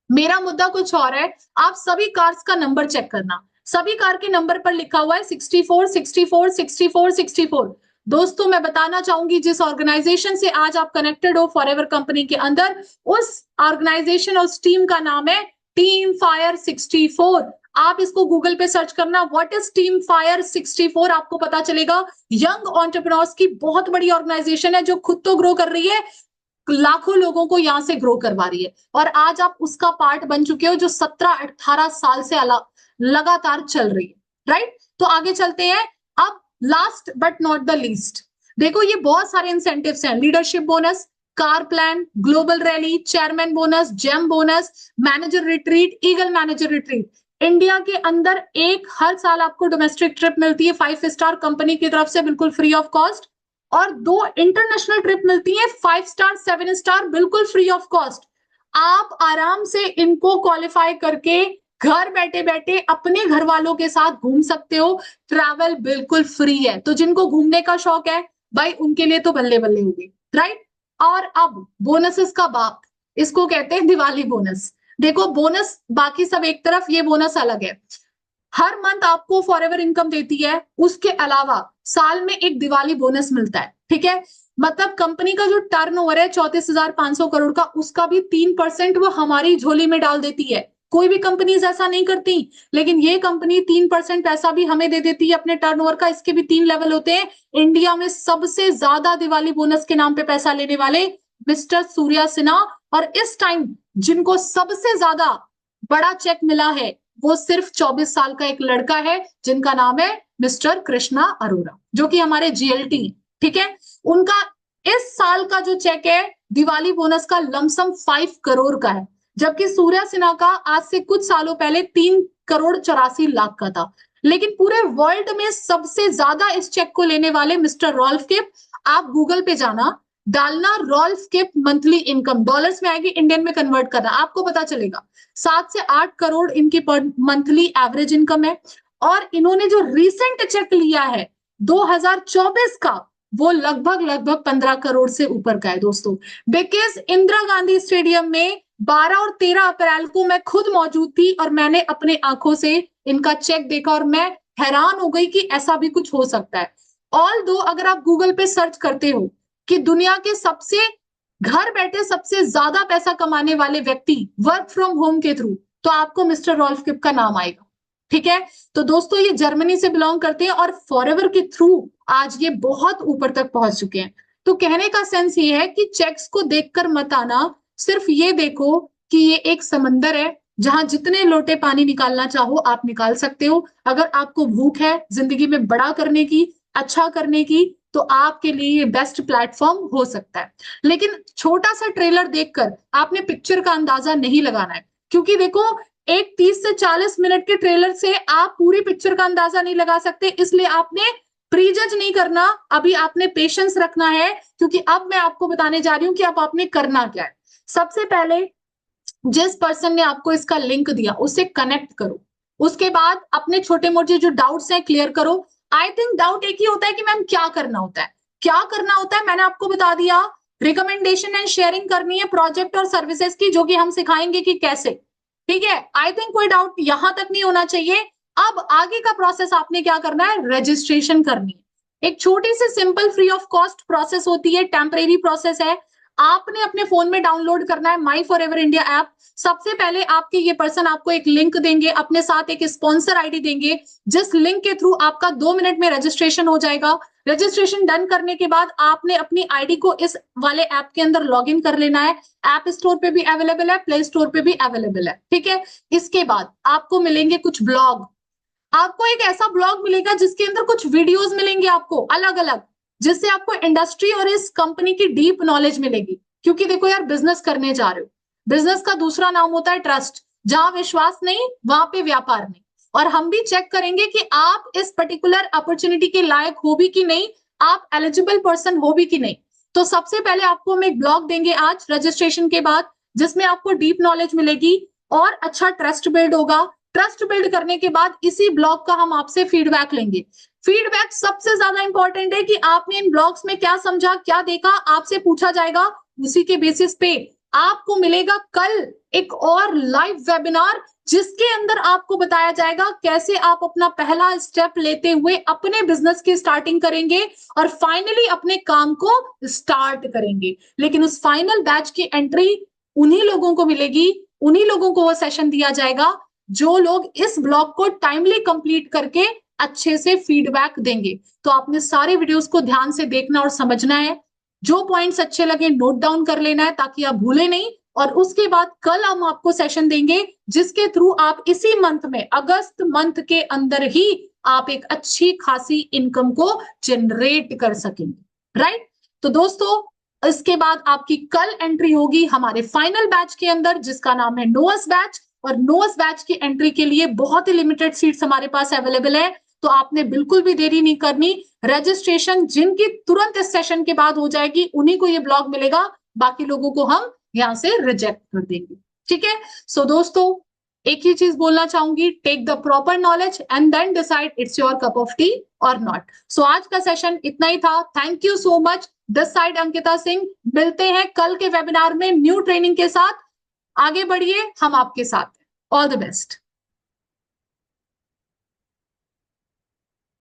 मेरा मुद्दा कुछ और है। आप सभी कार्स का नंबर चेक करना, सभी कार के नंबर पर लिखा हुआ है 64 64 64 64। दोस्तों, मैं बताना चाहूंगी, जिस ऑर्गेनाइजेशन से आज आप कनेक्टेड हो फॉरएवर कंपनी के अंदर, उस ऑर्गेनाइजेशन और उस टीम का नाम है टीम फायर 64। आप इसको गूगल पे सर्च करना, व्हाट इज टीम फायर 64, आपको पता चलेगा। यंग एंटरप्रेन्योर्स की बहुत बड़ी ऑर्गेनाइजेशन है, जो खुद तो ग्रो कर रही है, लाखों लोगों को यहां से ग्रो करवा रही है, और आज आप उसका पार्ट बन चुके हो, जो 17-18 साल से लगातार चल रही है, राइट। तो आगे चलते हैं। अब last but not the least, देखो ये बहुत सारे इंसेंटिव्स हैं। Leadership bonus, car plan, global rally, chairman bonus, gem bonus, manager retreat, eagle manager retreat. India के अंदर एक हर साल आपको डोमेस्टिक ट्रिप मिलती है 5 स्टार कंपनी की तरफ से, बिल्कुल फ्री ऑफ कॉस्ट, और 2 इंटरनेशनल ट्रिप मिलती है 5 स्टार 7 स्टार, बिल्कुल फ्री ऑफ कॉस्ट। आप आराम से इनको क्वालिफाई करके घर बैठे बैठे अपने घर वालों के साथ घूम सकते हो। ट्रैवल बिल्कुल फ्री है, तो जिनको घूमने का शौक है भाई, उनके लिए तो बल्ले बल्ले होगी, राइट। और अब बोनसेस का बाप, इसको कहते हैं दिवाली बोनस। देखो, बोनस बाकी सब एक तरफ, ये बोनस अलग है। हर मंथ आपको फॉरएवर इनकम देती है, उसके अलावा साल में एक दिवाली बोनस मिलता है, ठीक है। मतलब कंपनी का जो टर्नओवर है 34,500 करोड़ का, उसका भी 3% वो हमारी झोली में डाल देती है। कोई भी कंपनीज ऐसा नहीं करती, लेकिन ये कंपनी 3% पैसा भी हमें दे देती है अपने टर्नओवर का। इसके भी 3 लेवल होते हैं। इंडिया में सबसे ज्यादा दिवाली बोनस के नाम पे पैसा लेने वाले मिस्टर सूर्या सिन्हा, और इस टाइम जिनको सबसे ज्यादा बड़ा चेक मिला है वो सिर्फ 24 साल का एक लड़का है, जिनका नाम है मिस्टर कृष्णा अरोरा, जो कि हमारे GLT, ठीक है। उनका इस साल का जो चेक है दिवाली बोनस का लमसम 5 करोड़ का है, जबकि सूर्या सिन्हा का आज से कुछ सालों पहले 3 करोड़ 84 लाख का था। लेकिन पूरे वर्ल्ड में सबसे ज्यादा इस चेक को लेने वाले मिस्टर रॉल्फ किप, आप गूगल पे जाना, डालना रॉल्फ किप मंथली इनकम, डॉलर्स में आएगी, इंडियन में कन्वर्ट करना, आपको पता चलेगा 7 से 8 करोड़ इनकी पर मंथली एवरेज इनकम है। और इन्होंने जो रिसेंट चेक लिया है 2024 का, वो लगभग 15 करोड़ से ऊपर का है दोस्तों, बिकॉज इंदिरा गांधी स्टेडियम में 12 और 13 अप्रैल को मैं खुद मौजूद थी और मैंने अपने आंखों से इनका चेक देखा और मैं हैरान हो गई कि ऐसा भी कुछ हो सकता है। ऑल्दो अगर आप गूगल पे सर्च करते हो कि दुनिया के सबसे घर बैठे सबसे ज्यादा पैसा कमाने वाले व्यक्ति वर्क फ्रॉम होम के थ्रू, तो आपको मिस्टर रॉल्फ किप का नाम आएगा। ठीक है, तो दोस्तों ये जर्मनी से बिलोंग करते हैं और फॉरएवर के थ्रू आज ये बहुत ऊपर तक पहुंच चुके हैं। तो कहने का सेंस ये है कि चेक्स को देखकर मत आना, सिर्फ ये देखो कि ये एक समंदर है जहां जितने लोटे पानी निकालना चाहो आप निकाल सकते हो। अगर आपको भूख है जिंदगी में बड़ा करने की, अच्छा करने की, तो आपके लिए ये बेस्ट प्लेटफॉर्म हो सकता है। लेकिन छोटा सा ट्रेलर देखकर आपने पिक्चर का अंदाजा नहीं लगाना है, क्योंकि देखो एक 30 से 40 मिनट के ट्रेलर से आप पूरी पिक्चर का अंदाजा नहीं लगा सकते, इसलिए आपने प्रीजज नहीं करना, अभी आपने पेशेंस रखना है, क्योंकि अब मैं आपको बताने जा रही हूं कि अब आपने करना क्या है। सबसे पहले जिस पर्सन ने आपको इसका लिंक दिया उससे कनेक्ट करो, उसके बाद अपने छोटे मोटे जो डाउट्स हैं क्लियर करो। आई थिंक डाउट एक ही होता है कि मैम क्या करना होता है, क्या करना होता है मैंने आपको बता दिया। रिकमेंडेशन एंड शेयरिंग करनी है प्रोजेक्ट और सर्विसेज की, जो कि हम सिखाएंगे कि कैसे। ठीक है, आई थिंक कोई डाउट यहां तक नहीं होना चाहिए। अब आगे का प्रोसेस आपने क्या करना है, रजिस्ट्रेशन करनी है। एक छोटी सी simple free of cost process होती है, टेम्परेरी प्रोसेस है। आपने अपने फोन में डाउनलोड करना है माई फॉर एवर इंडिया ऐप। सबसे पहले आपके ये पर्सन आपको एक लिंक देंगे, अपने साथ एक स्पॉन्सर आईडी देंगे, जिस लिंक के थ्रू आपका 2 मिनट में रजिस्ट्रेशन हो जाएगा। रजिस्ट्रेशन डन करने के बाद आपने अपनी आईडी को इस वाले ऐप के अंदर लॉगिन कर लेना है। ऐप स्टोर पे भी अवेलेबल है, प्ले स्टोर पे भी अवेलेबल है। ठीक है, इसके बाद आपको मिलेंगे कुछ ब्लॉग, आपको एक ऐसा ब्लॉग मिलेगा जिसके अंदर कुछ वीडियोस मिलेंगे आपको अलग अलग, जिससे आपको इंडस्ट्री और इस कंपनी की डीप नॉलेज मिलेगी। क्योंकि देखो यार, बिजनेस करने जा रहे हो, बिजनेस का दूसरा नाम होता है ट्रस्ट। जहां विश्वास नहीं वहां पे व्यापार नहीं। और हम भी चेक करेंगे कि आप इस पर्टिकुलर अपॉर्चुनिटी के लायक हो भी कि नहीं, आप एलिजिबल पर्सन हो भी कि नहीं। तो सबसे पहले आपको हम एक ब्लॉग देंगे आज रजिस्ट्रेशन के बाद, जिसमें आपको डीप नॉलेज मिलेगी और अच्छा ट्रस्ट बिल्ड होगा। ट्रस्ट बिल्ड करने के बाद इसी ब्लॉग का हम आपसे फीडबैक लेंगे। फीडबैक सबसे ज्यादा इंपॉर्टेंट है कि आपने इन ब्लॉग्स में क्या समझा, क्या देखा, आपसे पूछा जाएगा। उसी के बेसिस पे आपको मिलेगा कल एक और लाइव वेबिनार, जिसके अंदर आपको बताया जाएगा कैसे आप अपना पहला स्टेप लेते हुए अपने बिजनेस की स्टार्टिंग करेंगे और फाइनली अपने काम को स्टार्ट करेंगे। लेकिन उस फाइनल बैच की एंट्री उन्हीं लोगों को मिलेगी, उन्हीं लोगों को वो सेशन दिया जाएगा जो लोग इस ब्लॉग को टाइमली कंप्लीट करके अच्छे से फीडबैक देंगे। तो आपने सारे वीडियोस को ध्यान से देखना और समझना है, जो पॉइंट्स अच्छे लगे नोट डाउन कर लेना है ताकि आप भूले नहीं। और उसके बाद कल हम आपको सेशन देंगे जिसके थ्रू आप इसी मंथ में, अगस्त मंथ के अंदर ही आप एक अच्छी खासी इनकम को जनरेट कर सकेंगे। राइट, तो दोस्तों इसके बाद आपकी कल एंट्री होगी हमारे फाइनल बैच के अंदर, जिसका नाम है नोअस बैच। और नोअस बैच की एंट्री के लिए बहुत ही लिमिटेड सीट्स हमारे पास अवेलेबल है, तो आपने बिल्कुल भी देरी नहीं करनी। रजिस्ट्रेशन जिनकी तुरंत इस सेशन के बाद हो जाएगी उन्हीं को ये ब्लॉग मिलेगा, बाकी लोगों को हम यहां से रिजेक्ट कर देंगे। ठीक है, सो दोस्तों एक ही चीज बोलना चाहूंगी, take the proper knowledge and then decide it's your cup of tea और नॉट। सो आज का सेशन इतना ही था। Thank you so much. This side Ankita Singh, मिलते हैं कल के वेबिनार में न्यू ट्रेनिंग के साथ। आगे बढ़िए, हम आपके साथ हैं। All the best.